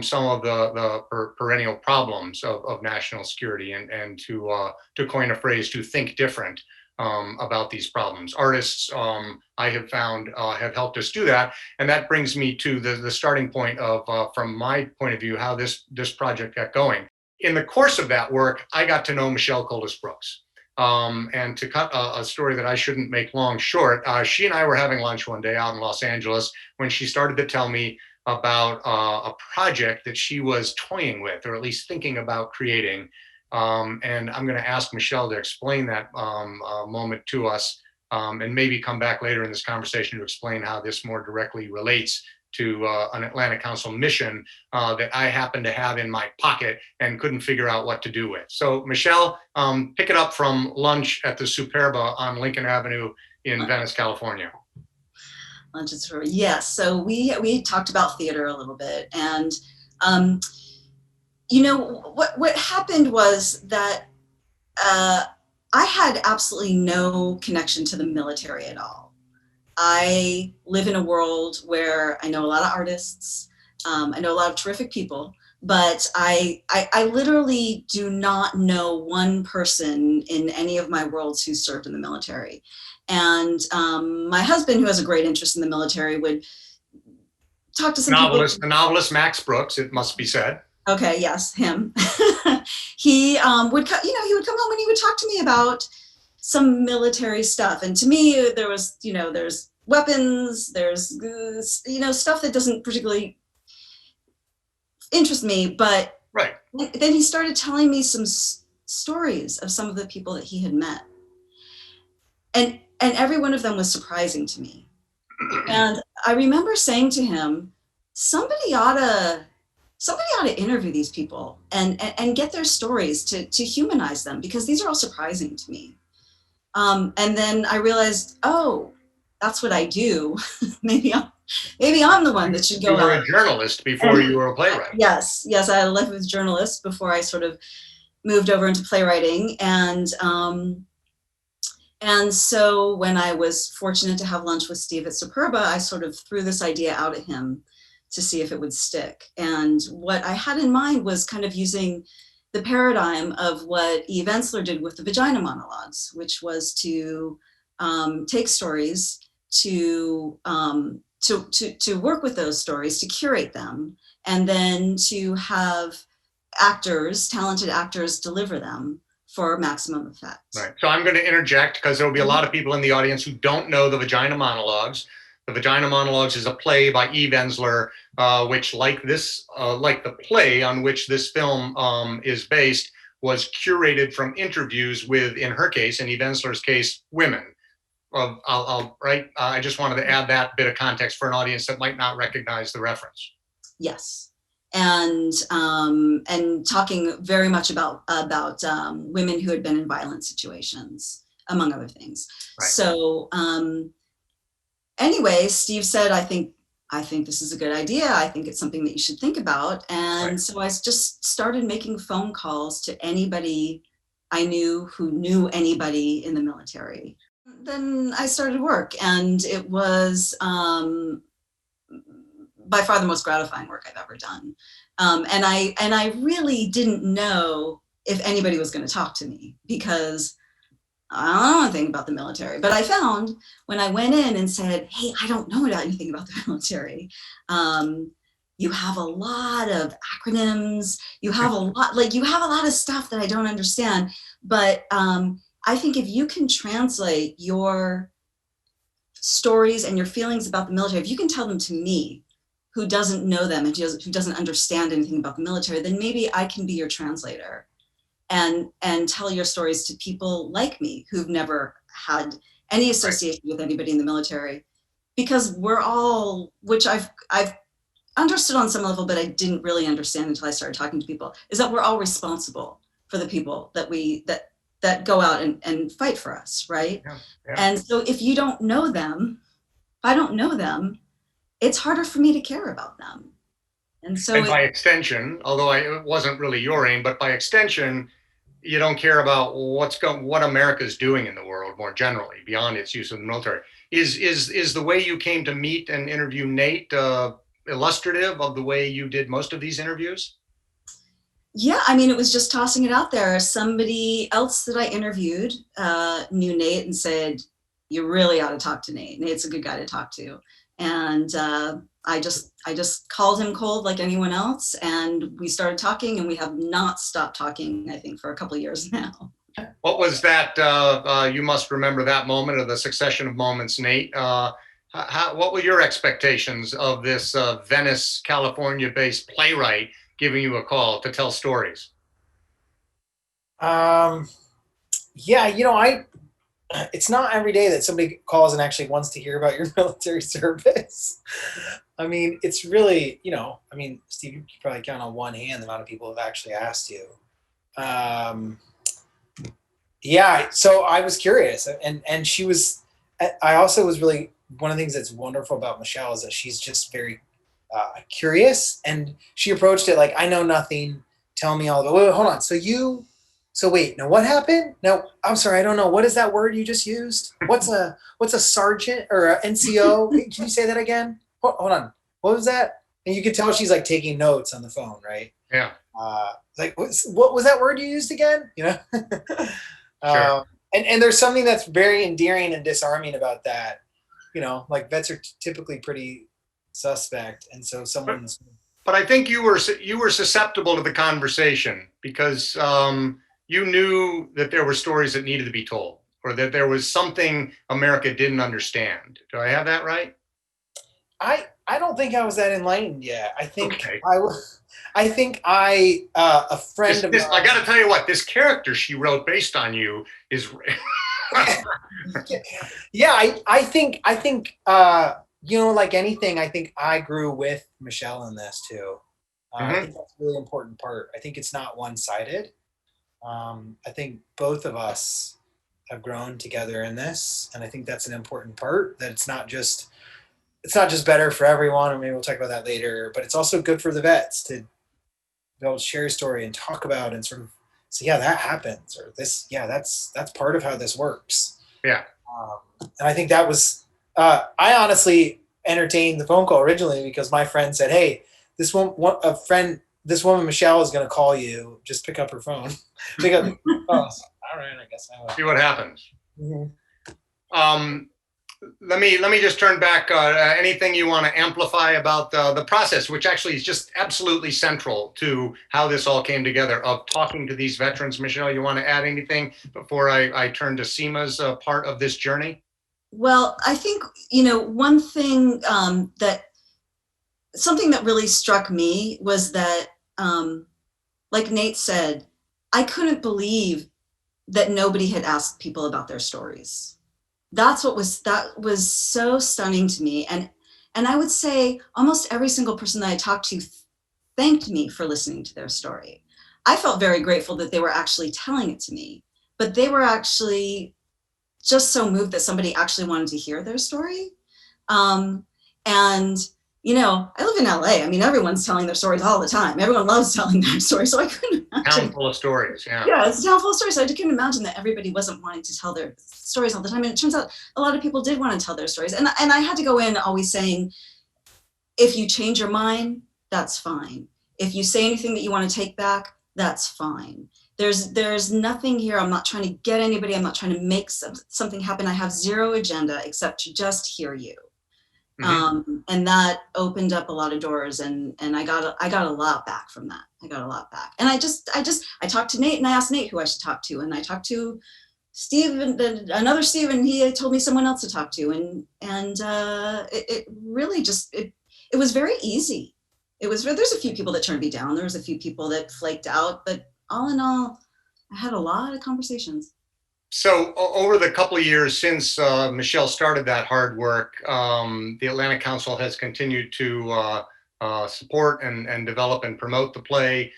some of the perennial problems of national security and to coin a phrase, to think different about these problems. Artists, I have found, have helped us do that. And that brings me to the starting point of, from my point of view, how this project got going. In the course of that work, I got to know Michelle Colas-Brooks. And to cut a story that I shouldn't make long short, she and I were having lunch one day out in Los Angeles when she started to tell me about a project that she was toying with, or at least thinking about creating. And I'm going to ask Michelle to explain that moment to us, and maybe come back later in this conversation to explain how this more directly relates to an Atlanta Council mission that I happen to have in my pocket and couldn't figure out what to do with. So Michelle, pick it up from lunch at the Superba on Lincoln Avenue in Venice, California. Yes, so we talked about theater a little bit, and you know, what happened was that I had absolutely no connection to the military at all. I live in a world where I know a lot of artists, I know a lot of terrific people, but I literally do not know one person in any of my worlds who served in the military. And my husband, who has a great interest in the military, would talk to some people. The novelist Max Brooks, it must be said. Okay, yes, him. He would come, he would come home and he would talk to me about some military stuff. And to me, there was, there's weapons, there's, stuff that doesn't particularly interest me. But right. Then he started telling me some stories of some of the people that he had met. And every one of them was surprising to me. And I remember saying to him, somebody ought to interview these people and get their stories to humanize them, because these are all surprising to me. And then I realized, oh, that's what I do. maybe I'm the one that should go out. You were a journalist before you were a playwright. Yes, I had a life as a journalist before I sort of moved over into playwriting. And so when I was fortunate to have lunch with Steve at Superba, I sort of threw this idea out at him to see if it would stick. And what I had in mind was kind of using the paradigm of what Eve Ensler did with the vagina monologues, which was to take stories, to work with those stories, to curate them, and then to have actors, talented actors, deliver them for maximum effect. Right. So I'm going to interject because there will be a lot of people in the audience who don't know the Vagina Monologues. The Vagina Monologues is a play by Eve Ensler, which, like the play on which this film is based, was curated from interviews with, in her case, in Eve Ensler's case, women. I just wanted to add that bit of context for an audience that might not recognize the reference. Yes. And talking very much about women who had been in violent situations, among other things. Right. So anyway, Steve said, I think this is a good idea. I think it's something that you should think about. And right. So I just started making phone calls to anybody I knew who knew anybody in the military. Then I started work, and it was by far the most gratifying work I've ever done. And I really didn't know if anybody was going to talk to me, because I don't know anything about the military. But I found when I went in and said, hey, I don't know anything about the military. You have a lot of acronyms. You have a lot of stuff that I don't understand. But I think if you can translate your stories and your feelings about the military, if you can tell them to me, who doesn't know them and who doesn't understand anything about the military, then maybe I can be your translator and tell your stories to people like me who've never had any association with anybody in the military. Because we're all, which I've understood on some level, but I didn't really understand until I started talking to people, is that we're all responsible for the people that go out and fight for us, right? Yeah, yeah. And so if you don't know them, if I don't know them, it's harder for me to care about them. And so by extension, although it wasn't really your aim, but by extension, you don't care about what America's doing in the world more generally, beyond its use of the military. Is the way you came to meet and interview Nate illustrative of the way you did most of these interviews? Yeah, I mean, it was just tossing it out there. Somebody else that I interviewed knew Nate and said, you really ought to talk to Nate. Nate's a good guy to talk to. And I just called him cold like anyone else, and we started talking, and we have not stopped talking, I think, for a couple of years now. What was that, you must remember that moment, or the succession of moments, Nate? What were your expectations of this Venice, California-based playwright giving you a call to tell stories? Yeah, it's not every day that somebody calls and actually wants to hear about your military service. I mean, it's really, Steve, you can probably count on one hand the amount of people who have actually asked you. Yeah, so I was curious, and she was, I also was really, one of the things that's wonderful about Michelle is that she's just very curious, and she approached it like, I know nothing, tell me all the, wait, hold on, so wait, now what happened? No, I'm sorry, I don't know. What is that word you just used? What's a sergeant or a NCO? Can you say that again? Hold on, what was that? And you could tell she's like taking notes on the phone, right? Yeah. Like, what was that word you used again? Sure. And there's something that's very endearing and disarming about that. Like vets are typically pretty suspect, and so someone's. But I think you were susceptible to the conversation because you knew that there were stories that needed to be told, or that there was something America didn't understand. Do I have that right? I don't think I was that enlightened yet. I think okay. I think a friend of mine. I got to tell you what, this character she wrote based on you is. Yeah, I think you know, like anything, I think I grew with Michelle in this too. I think that's a really important part. I think it's not one-sided. I think both of us have grown together in this, and I think that's an important part. That it's not just better for everyone, or maybe we'll talk about that later, but it's also good for the vets to be able to share a story and talk about and sort of say, yeah, that happens, or this, yeah, that's part of how this works. Yeah. And I think that was, I honestly entertained the phone call originally because my friend said, hey, this woman Michelle is going to call you. Just pick up her phone. Pick up. All right, I guess I will. See what happens. Let me just turn back. Anything you want to amplify about the process, which actually is just absolutely central to how this all came together, of talking to these veterans. Michelle, you want to add anything before I turn to Seema's part of this journey? Well, I think, you know, one thing something that really struck me was that, like Nate said, I couldn't believe that nobody had asked people about their stories. That was so stunning to me. And I would say almost every single person that I talked to thanked me for listening to their story. I felt very grateful that they were actually telling it to me, but they were actually just so moved that somebody actually wanted to hear their story. And, you know, I live in LA. I mean, everyone's telling their stories all the time. Everyone loves telling their story. So I couldn't imagine. Town full of stories, yeah. Yeah, it's a town full of stories. So I couldn't imagine that everybody wasn't wanting to tell their stories all the time. And it turns out a lot of people did want to tell their stories. And I had to go in always saying, if you change your mind, that's fine. If you say anything that you want to take back, that's fine. There's nothing here. I'm not trying to get anybody. I'm not trying to make something happen. I have zero agenda except to just hear you. And that opened up a lot of doors, and I got a lot back from that. I got a lot back. And I talked to Nate, and I asked Nate who I should talk to, and I talked to Steve, and another Steve, and he told me someone else to talk to, and it really just it was very easy. There's a few people that turned me down. There was a few people that flaked out, but all in all, I had a lot of conversations. So over the couple of years since Michelle started that hard work, the Atlantic Council has continued to support and develop and promote the play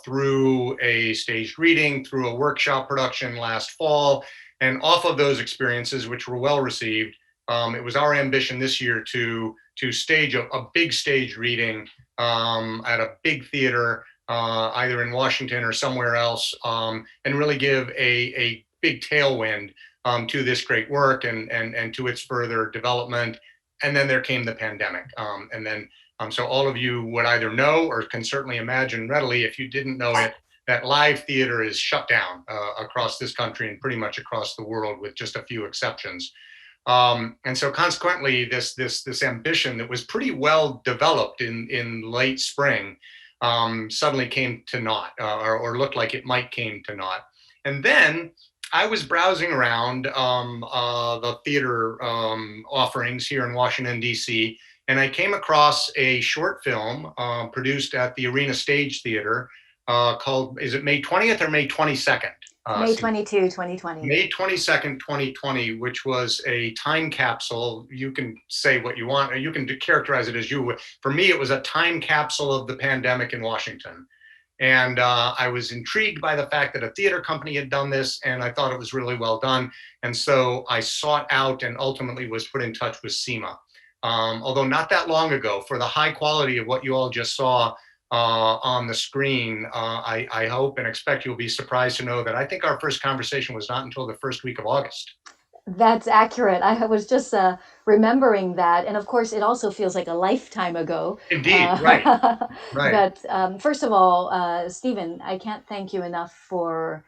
through a staged reading, through a workshop production last fall. And off of those experiences, which were well received, it was our ambition this year to stage a big stage reading at a big theater, either in Washington or somewhere else, and really give a big tailwind to this great work and to its further development. And then there came the pandemic. And then, so all of you would either know or can certainly imagine readily, if you didn't know it, that live theater is shut down across this country and pretty much across the world, with just a few exceptions. And so consequently, this ambition that was pretty well developed in late spring suddenly came to naught, or looked like it might came to naught. And then I was browsing around the theater offerings here in Washington, D.C., and I came across a short film produced at the Arena Stage Theater called, is it May 20th or May 22nd? May 22, 2020. May 22nd, 2020, which was a time capsule. You can say what you want, or you can characterize it as you would. For me, it was a time capsule of the pandemic in Washington. And I was intrigued by the fact that a theater company had done this, and I thought it was really well done. And so I sought out and ultimately was put in touch with Seema. Although not that long ago, for the high quality of what you all just saw on the screen, I hope and expect you'll be surprised to know that I think our first conversation was not until the first week of August. That's accurate. I was just remembering that. And of course, it also feels like a lifetime ago. Indeed, right. Right. But first of all, Stephen, I can't thank you enough for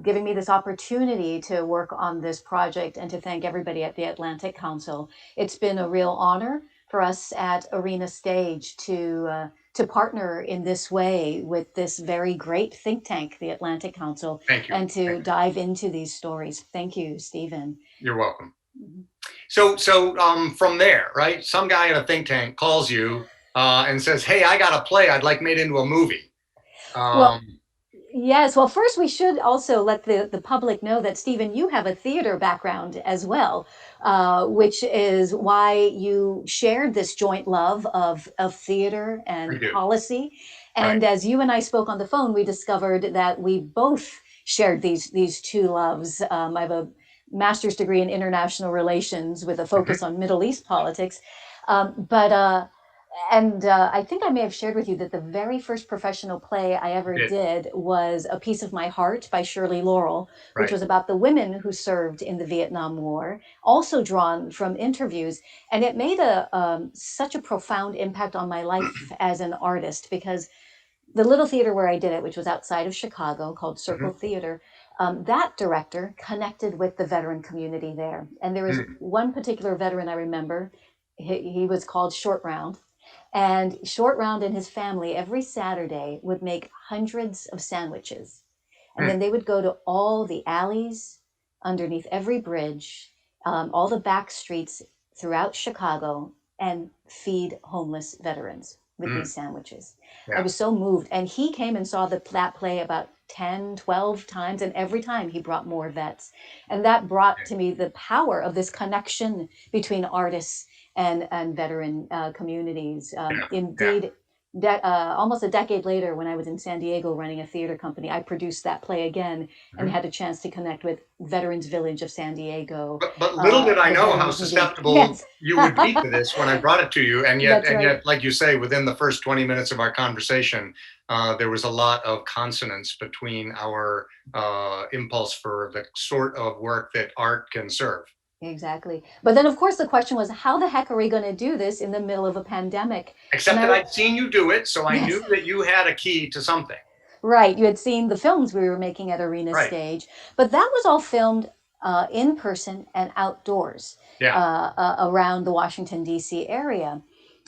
giving me this opportunity to work on this project, and to thank everybody at the Atlantic Council. It's been a real honor for us at Arena Stage to partner in this way with this very great think tank, the Atlantic Council, and to dive into these stories. Thank you, Stephen. You're welcome. So from there, right, some guy in a think tank calls you and says, hey, I got a play I'd like made into a movie. Yes, well, first we should also let the public know that, Stephen, you have a theater background as well. which is why you shared this joint love of theater and policy. And as you and I spoke on the phone, we discovered that we both shared these two loves. I have a master's degree in international relations with a focus on Middle East politics. I think I may have shared with you that the very first professional play I ever did was A Piece of My Heart by Shirley Laurel, which was about the women who served in the Vietnam War, also drawn from interviews. And it made such a profound impact on my life as an artist, because the little theater where I did it, which was outside of Chicago called Circle Theater, that director connected with the veteran community there. And there was one particular veteran I remember, he was called Short Round. And Short Round and his family every Saturday would make hundreds of sandwiches. And then they would go to all the alleys, underneath every bridge, all the back streets throughout Chicago, and feed homeless veterans with these sandwiches. I was so moved. And he came and saw that play about 10, 12 times. And every time he brought more vets. And that brought to me the power of this connection between artists and veteran communities. Indeed, almost a decade later, when I was in San Diego running a theater company, I produced that play again and had a chance to connect with Veterans Village of San Diego. But little did I know how susceptible you would be to this when I brought it to you. And yet, like you say, within the first 20 minutes of our conversation, there was a lot of consonance between our impulse for the sort of work that art can serve. Exactly. But then, of course, the question was, how the heck are we going to do this in the middle of a pandemic? Except that I'd seen you do it, so I knew that you had a key to something. Right. You had seen the films we were making at Arena Stage. But that was all filmed in person and outdoors around the Washington, D.C. area.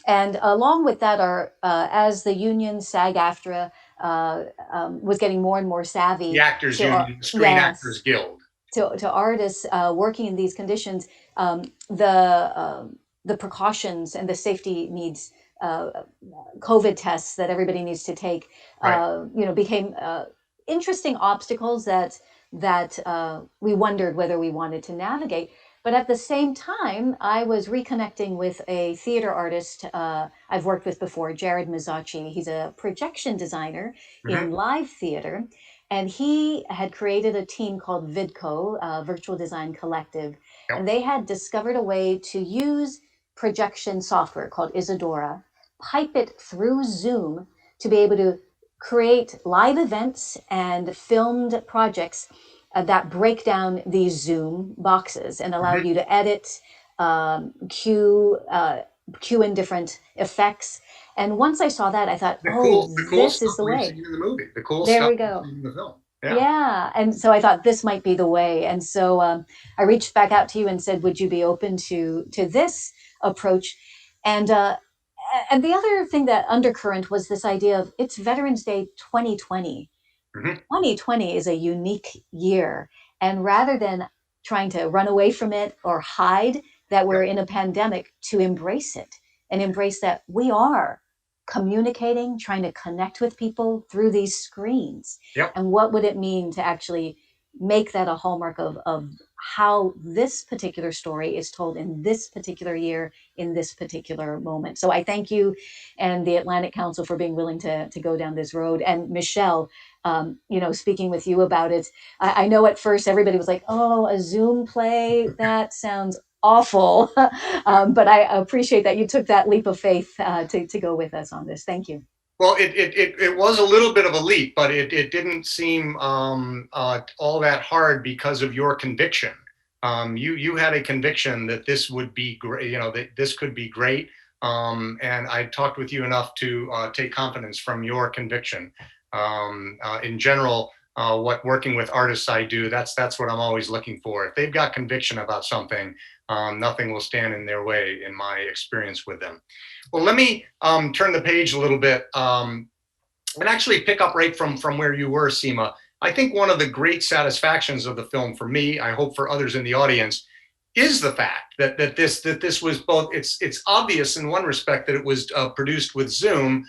And along with that, as the union, SAG-AFTRA, was getting more and more savvy. The Actors Union, the Screen Actors Guild. To artists working in these conditions, the precautions and the safety needs, COVID tests that everybody needs to take, became interesting obstacles that we wondered whether we wanted to navigate. But at the same time, I was reconnecting with a theater artist I've worked with before, Jared Mizzachi. He's a projection designer in live theater. And he had created a team called VidCo, Virtual Design Collective. And they had discovered a way to use projection software called Isadora, pipe it through Zoom to be able to create live events and filmed projects that break down these Zoom boxes and allow you to edit, cue in different effects. And once I saw that, I thought, this is the way. In the movie, the cool there stuff we go. in the film. Yeah. And so I thought this might be the way. And so I reached back out to you and said, would you be open to this approach? And the other thing, that undercurrent, was this idea of it's Veterans Day 2020. 2020 is a unique year. And rather than trying to run away from it or hide that we're in a pandemic, to embrace it and embrace that we are communicating, trying to connect with people through these screens. And what would it mean to actually make that a hallmark of how this particular story is told in this particular year, in this particular moment. So I thank you and the Atlantic Council for being willing to go down this road. And Michelle, speaking with you about it, I know at first everybody was like, oh, a Zoom play, that sounds awful. But I appreciate that you took that leap of faith to go with us on this. Thank you. Well, it was a little bit of a leap, but it didn't seem all that hard because of your conviction. You had a conviction that this would be great, that this could be great. And I talked with you enough to take confidence from your conviction. In general, what working with artists I do, that's what I'm always looking for. If they've got conviction about something, nothing will stand in their way in my experience with them. Well, let me turn the page a little bit and actually pick up right from where you were, Seema. I think one of the great satisfactions of the film for me, I hope for others in the audience, is the fact that this was both, it's obvious in one respect that it was produced with Zoom,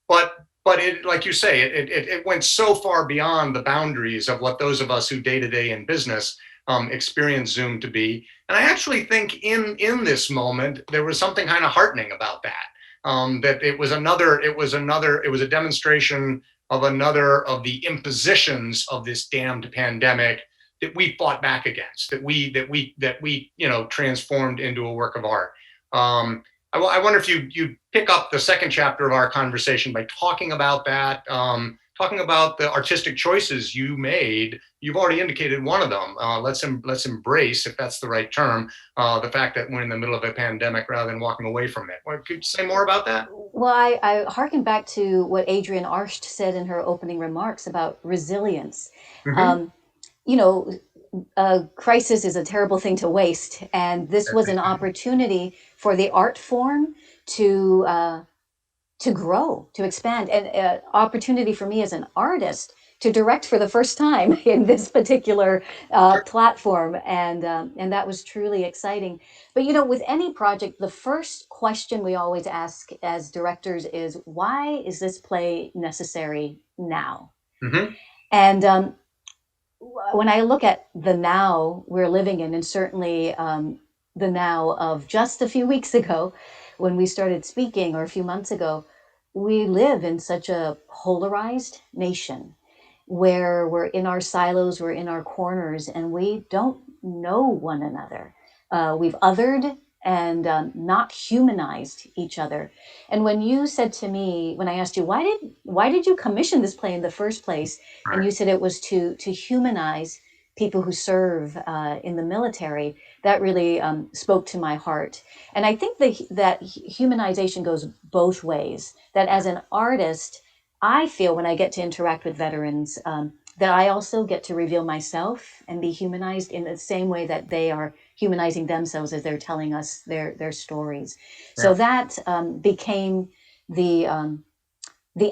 but it, like you say, it went so far beyond the boundaries of what those of us who day to day in business experienced Zoom to be. And I actually think in this moment, there was something kind of heartening about that. That it was a demonstration of another of the impositions of this damned pandemic that we fought back against, that we transformed into a work of art. I wonder if you pick up the second chapter of our conversation by talking about that, talking about the artistic choices you made. You've already indicated one of them. Let's embrace, if that's the right term, the fact that we're in the middle of a pandemic rather than walking away from it. Could you say more about that? Well, I hearken back to what Adrienne Arsht said in her opening remarks about resilience. Mhm. You know, a crisis is a terrible thing to waste, and this was an opportunity for the art form to grow, to expand, and an opportunity for me as an artist to direct for the first time in this particular platform, and that was truly exciting. But you know, with any project, the first question we always ask as directors is, why is this play necessary now? Mhm. And when I look at the now we're living in, and certainly the now of just a few weeks ago when we started speaking, or a few months ago, we live in such a polarized nation where we're in our silos, we're in our corners, and we don't know one another. We've othered and not humanized each other. And when you said to me, when I asked you, why did you commission this play in the first place? And you said it was to humanize people who serve in the military, that really spoke to my heart. And I think that humanization goes both ways, that as an artist, I feel when I get to interact with veterans, that I also get to reveal myself and be humanized in the same way that they are humanizing themselves as they're telling us their stories. Yeah. So that became the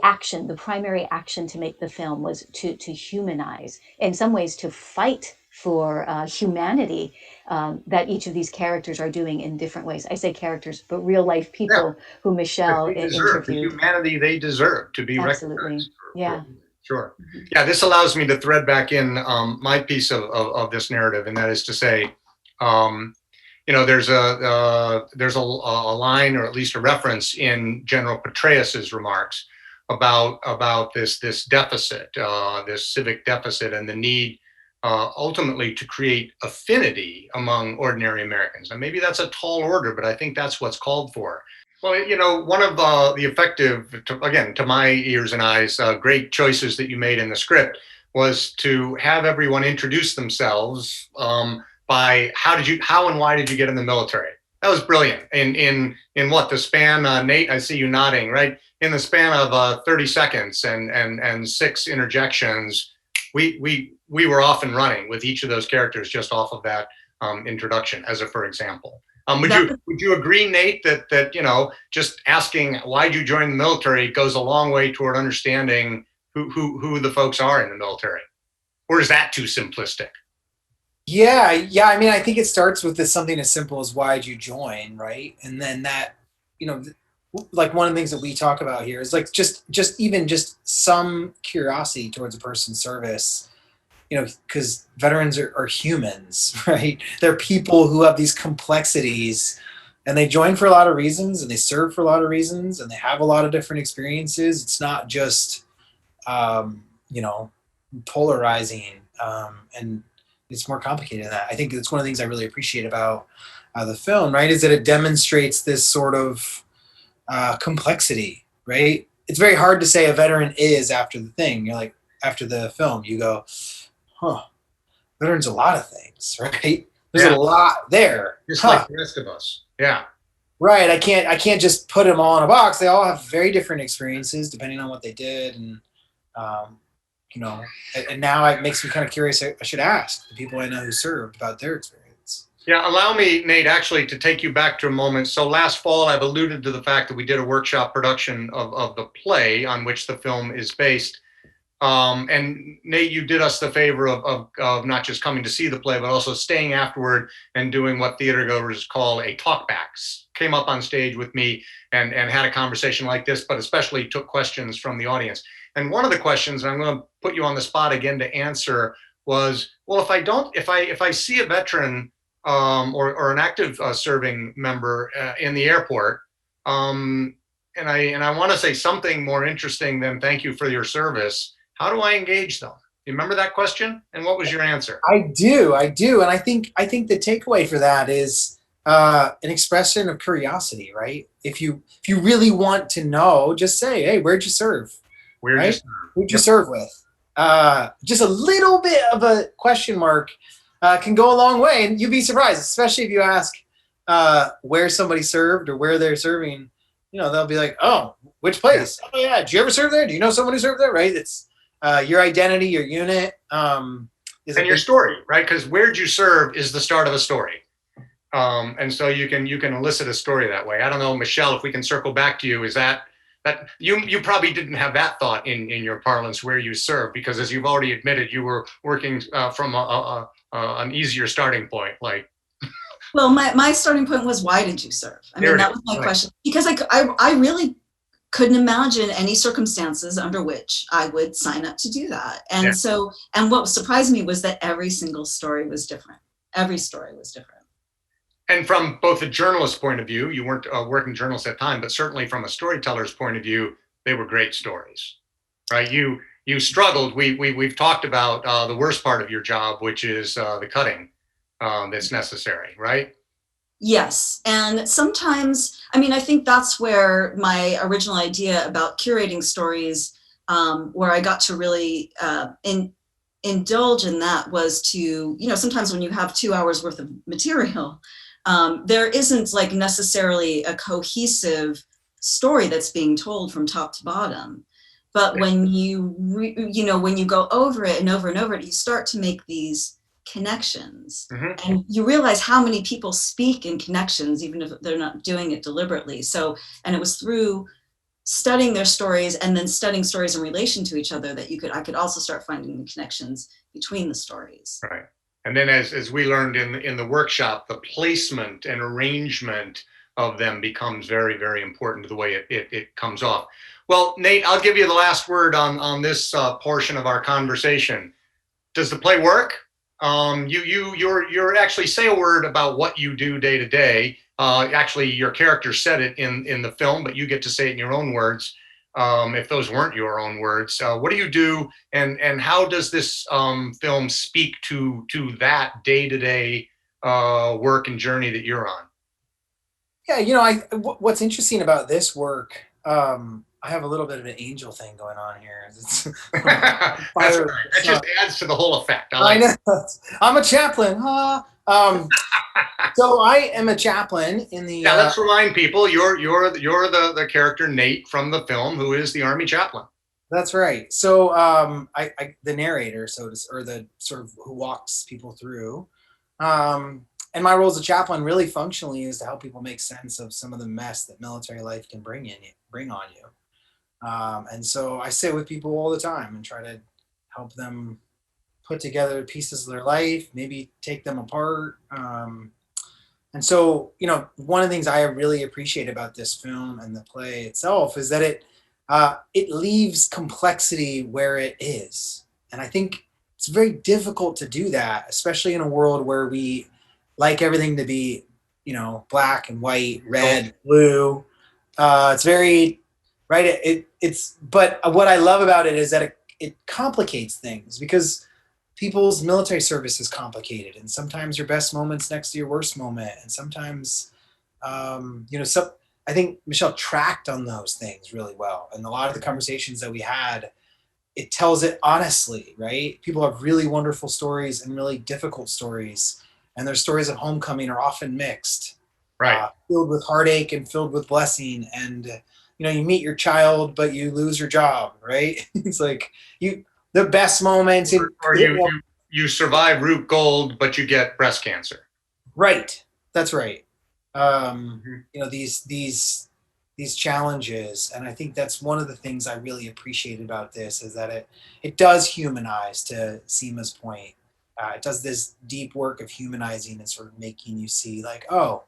action, the primary action to make the film was to humanize, in some ways to fight for humanity that each of these characters are doing in different ways. I say characters, but real life people who Michelle They deserve the interviewed. humanity they deserve to be Absolutely. recognized. Yeah. Sure. Yeah, this allows me to thread back in my piece of this narrative, and that is to say, there's a line, or at least a reference in General Petraeus's remarks about this deficit, this civic deficit, and the need ultimately to create affinity among ordinary Americans. And maybe that's a tall order, but I think that's what's called for. Well, one of the effective, to my ears and eyes, great choices that you made in the script was to have everyone introduce themselves by how and why did you get in the military? That was brilliant. In what, the span, Nate, I see you nodding, right? In the span of 30 seconds and 6 interjections, we were off and running with each of those characters just off of that introduction, as a for example. Would you agree, Nate, that just asking why'd you join the military goes a long way toward understanding who the folks are in the military? Or is that too simplistic? Yeah. I mean, I think it starts with something as simple as why'd you join, right? And then that, like one of the things that we talk about here is like just some curiosity towards a person's service. Because veterans are humans, right? They're people who have these complexities, and they join for a lot of reasons, and they serve for a lot of reasons, and they have a lot of different experiences. It's not just, polarizing, and it's more complicated than that. I think it's one of the things I really appreciate about the film, right? Is that it demonstrates this sort of complexity, right? It's very hard to say a veteran is after the thing. You're like, after the film, you go, veterans a lot of things, right? There's a lot there. Just like the rest of us. Yeah. Right. I can't just put them all in a box. They all have very different experiences depending on what they did. And, and now it makes me kind of curious. I should ask the people I know who served about their experience. Yeah. Allow me, Nate, actually to take you back to a moment. So last fall, I've alluded to the fact that we did a workshop production of the play on which the film is based. And Nate, you did us the favor of not just coming to see the play, but also staying afterward and doing what theatergoers call a talkbacks. Came up on stage with me and had a conversation like this, but especially took questions from the audience. And one of the questions, and I'm going to put you on the spot again to answer, was well, if I see a veteran or an active serving member in the airport, and I want to say something more interesting than "thank you for your service," how do I engage them? You remember that question? And what was your answer? I do, and I think the takeaway for that is an expression of curiosity, right? If you really want to know, just say, "Hey, where'd you serve? Where'd you serve? Who'd you serve with?" Just a little bit of a question mark can go a long way, and you'd be surprised, especially if you ask where somebody served or where they're serving. You know, they'll be like, "Oh, which place? Oh yeah, did you ever serve there? Do you know someone who served there?" Right? It's your identity, your unit, and your story, right? Because "where'd you serve" is the start of a story. And so you can elicit a story that way. I don't know, Michelle, if we can circle back to you, is that you probably didn't have that thought in your parlance, "where you serve," because as you've already admitted, you were working from an easier starting point. Like, well, my starting point was, why did you serve? I mean, that was my question, because I really couldn't imagine any circumstances under which I would sign up to do that. And so, and what surprised me was that every single story was different. Every story was different. And from both a journalist's point of view, you weren't a working journalist at the time, but certainly from a storyteller's point of view, they were great stories, right? You struggled. We've talked about the worst part of your job, which is the cutting that's necessary, right? Yes, and sometimes, I mean, I think that's where my original idea about curating stories, where I got to really indulge in that, was to, you know, sometimes when you have 2 hours worth of material, there isn't like necessarily a cohesive story that's being told from top to bottom. But when when you go over it and over it, you start to make these connections, and you realize how many people speak in connections, even if they're not doing it deliberately. So, and it was through studying their stories and then studying stories in relation to each other that I could also start finding the connections between the stories. Right. And then as we learned in the workshop, the placement and arrangement of them becomes very, very important to the way it comes off. Well, Nate, I'll give you the last word on this portion of our conversation. Does the play work? You're actually say a word about what you do day to day. Actually, your character said it in the film, but you get to say it in your own words. If those weren't your own words, what do you do, and how does this film speak to that day-to-day work and journey that you're on? Yeah, you know, what's interesting about this work, I have a little bit of an angel thing going on here. That's right. That just adds to the whole effect. I know. I'm a chaplain. So I am a chaplain in the. Yeah, let's remind people you're the character Nate from the film, who is the Army chaplain. That's right. So I the narrator, or the sort of who walks people through. And my role as a chaplain really functionally is to help people make sense of some of the mess that military life can bring on you. And so I sit with people all the time and try to help them put together pieces of their life, maybe take them apart. And so, you know, one of the things I really appreciate about this film and the play itself is that it leaves complexity where it is. And I think it's very difficult to do that, especially in a world where we like everything to be, you know, black and white, red, blue. It's very, right? But what I love about it is that it complicates things, because people's military service is complicated, and sometimes your best moment's next to your worst moment, and sometimes, you know, I think Michelle tracked on those things really well, and a lot of the conversations that we had, it tells it honestly, right? People have really wonderful stories and really difficult stories, and their stories of homecoming are often mixed, right? Filled with heartache and filled with blessing, and you know, you meet your child, but you lose your job, right? It's like the best moments. Or you survive Root Gold, but you get breast cancer. Right. That's right. You know, these challenges, and I think that's one of the things I really appreciate about this, is that it does humanize, to Seema's point. It does this deep work of humanizing and sort of making you see, like, oh,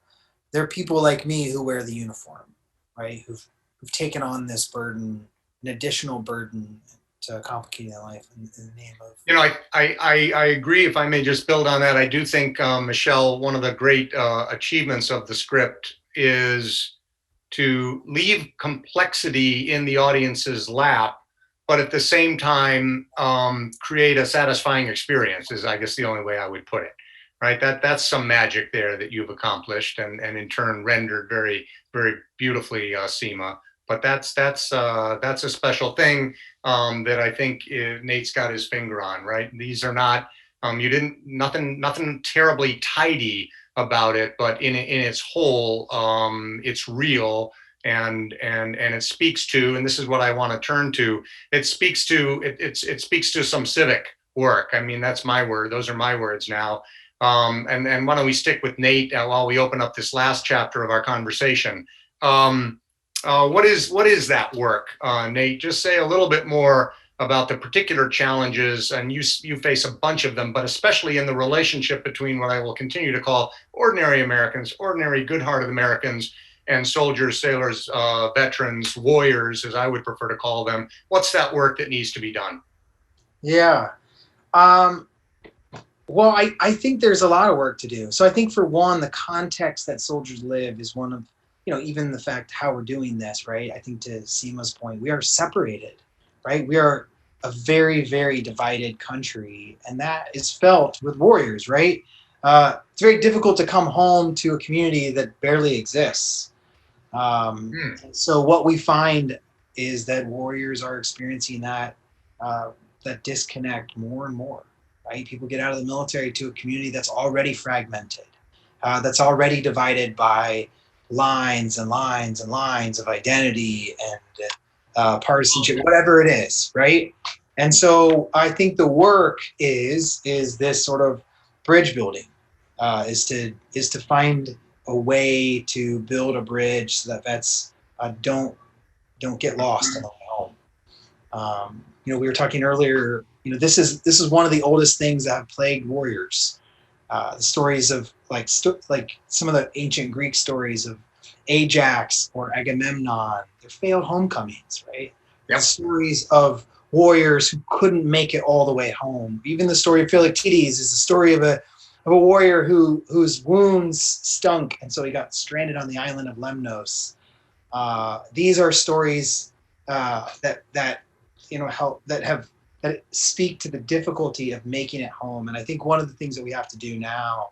there are people like me who wear the uniform, right? Who've taken on this burden, an additional burden, complicating life in the name of. You know, I agree. If I may just build on that, I do think, Michelle, one of the great achievements of the script is to leave complexity in the audience's lap, but at the same time, create a satisfying experience is, I guess, the only way I would put it, right? That's some magic there that you've accomplished and in turn rendered very, very beautifully, Seema. But that's a special thing that I think Nate's got his finger on, right? These are not, you didn't, nothing terribly tidy about it, but in its whole, it's real and it speaks to, and this is what I want to turn to, it speaks to, it speaks to some civic work. I mean, that's my word, those are my words now. And why don't we stick with Nate while we open up this last chapter of our conversation. What is that work, Nate? Just say a little bit more about the particular challenges, and you face a bunch of them, but especially in the relationship between what I will continue to call ordinary Americans, ordinary good-hearted Americans, and soldiers, sailors, veterans, warriors, as I would prefer to call them. What's that work that needs to be done? Yeah. Well, I think there's a lot of work to do. So I think, for one, the context that soldiers live is one of, even the fact how we're doing this, right? I think, to Seema's point, we are separated, right? We are a very, very divided country, and that is felt with warriors, right? It's very difficult to come home to a community that barely exists. So what we find is that warriors are experiencing that disconnect more and more, right? People get out of the military to a community that's already fragmented, that's already divided by lines and lines and lines of identity and partisanship, whatever it is, right? And so I think the work is this sort of bridge building, is to find a way to build a bridge so that vets don't get lost on the way home. We were talking earlier. This is one of the oldest things that have plagued warriors. The stories of like some of the ancient Greek stories of Ajax or Agamemnon, their failed homecomings, right? Yep. The stories of warriors who couldn't make it all the way home. Even the story of Philoctetes is the story of a warrior whose wounds stunk, and so he got stranded on the island of Lemnos. These are stories that speak to the difficulty of making it home. And I think one of the things that we have to do now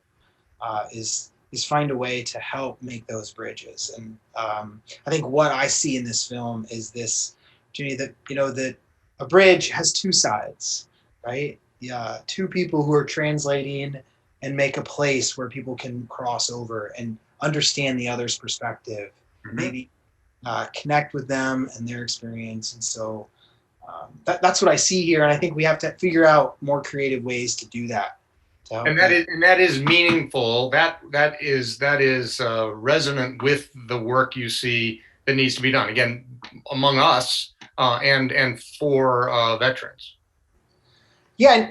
is find a way to help make those bridges. And I think what I see in this film is this journey that that a bridge has two sides, right? Yeah, two people who are translating and make a place where people can cross over and understand the other's perspective, maybe connect with them and their experience. And so that's what I see here. And I think we have to figure out more creative ways to do that. And that is meaningful. That is resonant with the work you see that needs to be done, again, among us and for veterans. Yeah,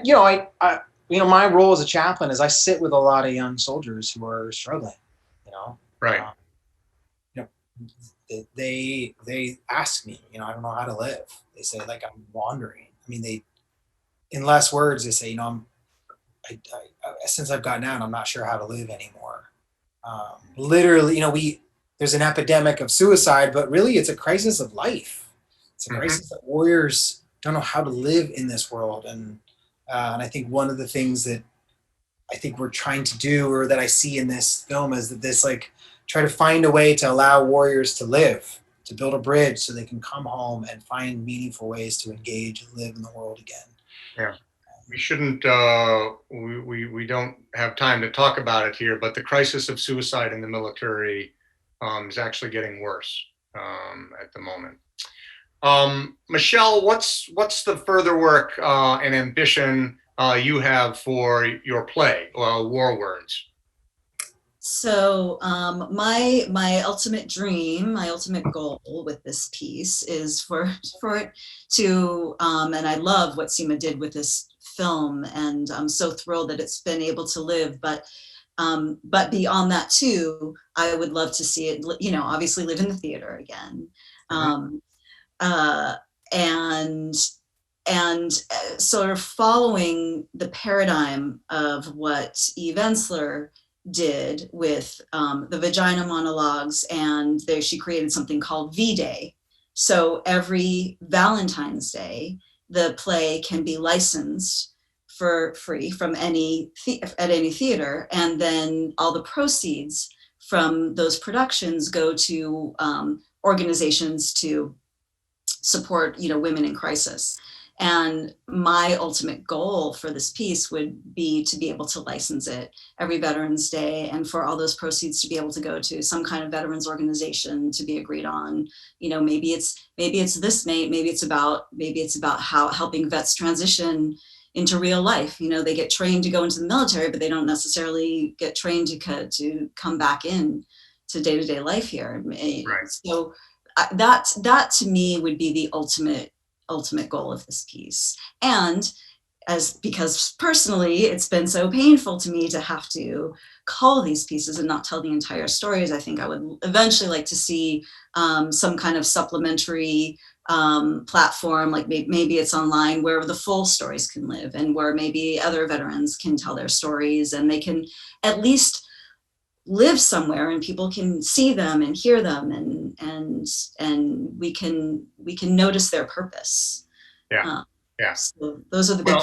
and my role as a chaplain is I sit with a lot of young soldiers who are struggling. Right. They ask me, I don't know how to live. They say, like, I'm wandering. I mean, in less words, they say, since I've gotten out, I'm not sure how to live anymore. Literally, there's an epidemic of suicide, but really it's a crisis of life. It's a crisis that warriors don't know how to live in this world. And I think one of the things that I think we're trying to do, or that I see in this film, is that this try to find a way to allow warriors to live, to build a bridge so they can come home and find meaningful ways to engage and live in the world again. Yeah. We shouldn't, we don't have time to talk about it here, but the crisis of suicide in the military is actually getting worse at the moment. Michelle, what's the further work and ambition you have for your play, War Words? So my ultimate dream, my ultimate goal with this piece is for it to, and I love what Seema did with this film, and I'm so thrilled that it's been able to live, but beyond that too, I would love to see it, obviously live in the theater again. And and sort of following the paradigm of what Eve Ensler did with the vagina monologues, and she created something called V-Day. So every Valentine's Day, the play can be licensed for free from at any theater, and then all the proceeds from those productions go to organizations to support, women in crisis. And my ultimate goal for this piece would be to be able to license it every Veterans Day, and for all those proceeds to be able to go to some kind of veterans organization to be agreed on. Maybe it's this, maybe it's about how helping vets transition into real life. They get trained to go into the military, but they don't necessarily get trained to come back in to day-to-day life here. Right. So that to me would be the ultimate goal of this piece. And because personally it's been so painful to me to have to cull these pieces and not tell the entire stories, I think I would eventually like to see some kind of supplementary platform, like maybe it's online, where the full stories can live, and where maybe other veterans can tell their stories, and they can at least live somewhere and people can see them and hear them, and we can notice their purpose. Yeah. So those are the big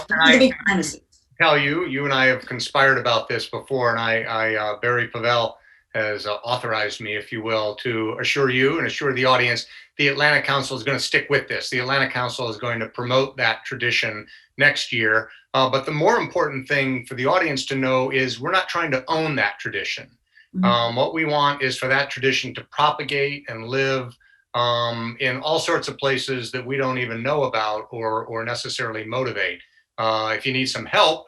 fantasies. Tell you and I have conspired about this before, and Barry Pavel has authorized me, if you will, to assure you and assure the audience the Atlantic Council is going to stick with this. The Atlantic Council is going to promote that tradition next year. But the more important thing for the audience to know is we're not trying to own that tradition. What we want is for that tradition to propagate and live in all sorts of places that we don't even know about or necessarily motivate. If you need some help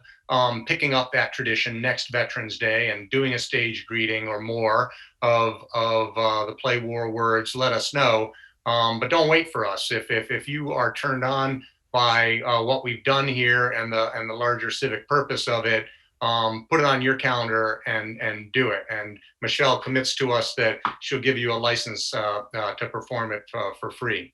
picking up that tradition next Veterans Day and doing a stage greeting or more of the play War Words, let us know. But don't wait for us. If you are turned on by what we've done here and the larger civic purpose of it, put it on your calendar and do it. And Michelle commits to us that she'll give you a license to perform it for free.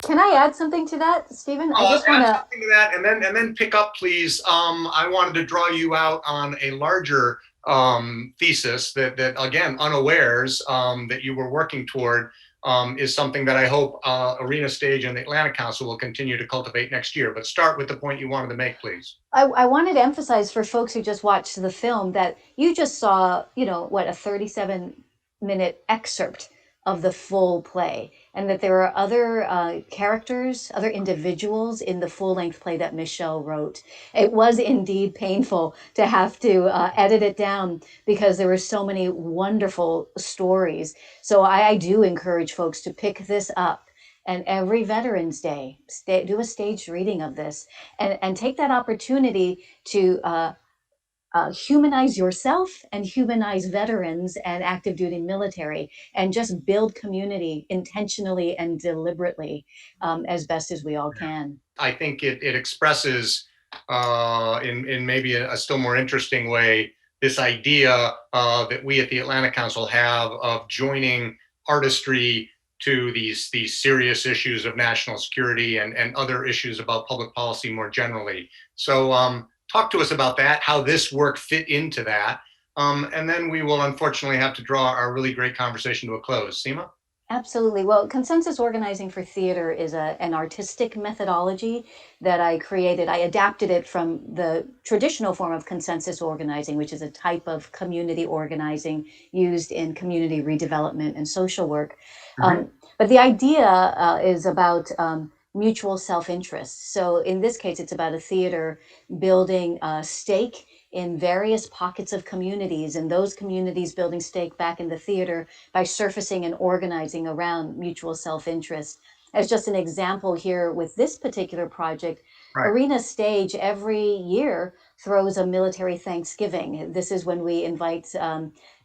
Can I add something to that, Stephen? I just want to something to that, and then pick up, please. I wanted to draw you out on a larger thesis that again, unawares, that you were working toward. Is something that I hope Arena Stage and the Atlantic Council will continue to cultivate next year. But start with the point you wanted to make, please. I wanted to emphasize for folks who just watched the film that you just saw, a 37-minute excerpt of the full play, and that there are other characters, other individuals in the full-length play that Michelle wrote. It was indeed painful to have to edit it down because there were so many wonderful stories. So I do encourage folks to pick this up, and every Veterans Day, do a staged reading of this, and take that opportunity to humanize yourself and humanize veterans and active duty military, and just build community intentionally and deliberately as best as we all can. I think it expresses in maybe a still more interesting way this idea that we at the Atlantic Council have of joining artistry to these serious issues of national security and other issues about public policy more generally. So talk to us about that, how this work fit into that. And then we will unfortunately have to draw our really great conversation to a close. Seema? Absolutely. Well, consensus organizing for theater is an artistic methodology that I created. I adapted it from the traditional form of consensus organizing, which is a type of community organizing used in community redevelopment and social work. But the idea is about mutual self-interest. So in this case, it's about a theater building a stake in various pockets of communities, and those communities building stake back in the theater by surfacing and organizing around mutual self-interest. As just an example here with this particular project, Arena Stage every year throws a military Thanksgiving. This is when we invite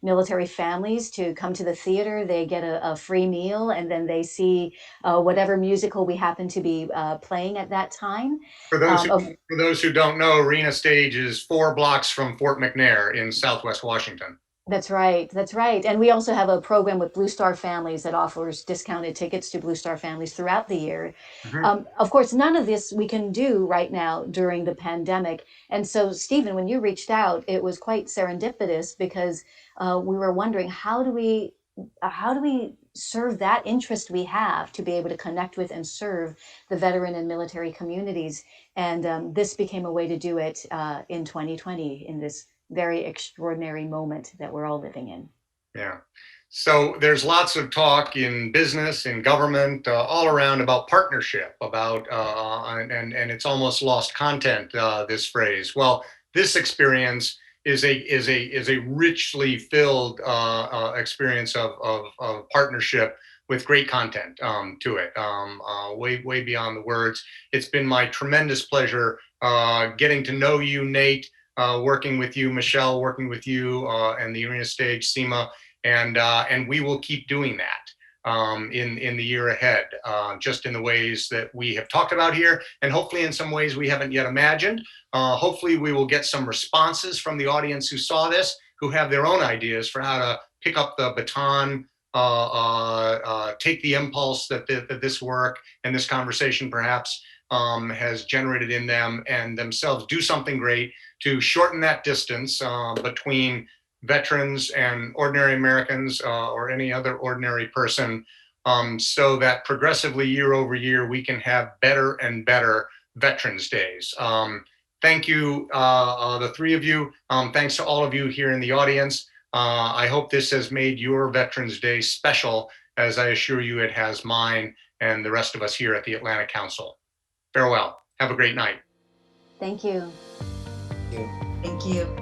military families to come to the theater. They get a free meal, and then they see whatever musical we happen to be playing at that time. For those who don't know, Arena Stage is 4 blocks from Fort McNair in Southwest Washington. That's right. That's right. And we also have a program with Blue Star Families that offers discounted tickets to Blue Star families throughout the year. Of course, none of this we can do right now during the pandemic. And so, Stephen, when you reached out, it was quite serendipitous because we were wondering how do we serve that interest we have to be able to connect with and serve the veteran and military communities. And this became a way to do it in 2020 in this very extraordinary moment that we're all living in. Yeah. So there's lots of talk in business, in government, all around about partnership, about and it's almost lost content. This phrase. Well, this experience is a richly filled experience of partnership with great content to it, way beyond the words. It's been my tremendous pleasure getting to know you, Nate, working with you, Michelle, working with you, and the arena stage, Seema. And we will keep doing that in the year ahead, just in the ways that we have talked about here, and hopefully in some ways we haven't yet imagined. Hopefully we will get some responses from the audience who saw this, who have their own ideas for how to pick up the baton, take the impulse that this work and this conversation perhaps has generated in them, and themselves do something great to shorten that distance between veterans and ordinary Americans or any other ordinary person, so that progressively year over year we can have better and better Veterans Days. Thank you, the three of you. Thanks to all of you here in the audience. I hope this has made your Veterans Day special, as I assure you it has mine and the rest of us here at the Atlanta Council. Farewell. Have a great night. Thank you. Thank you.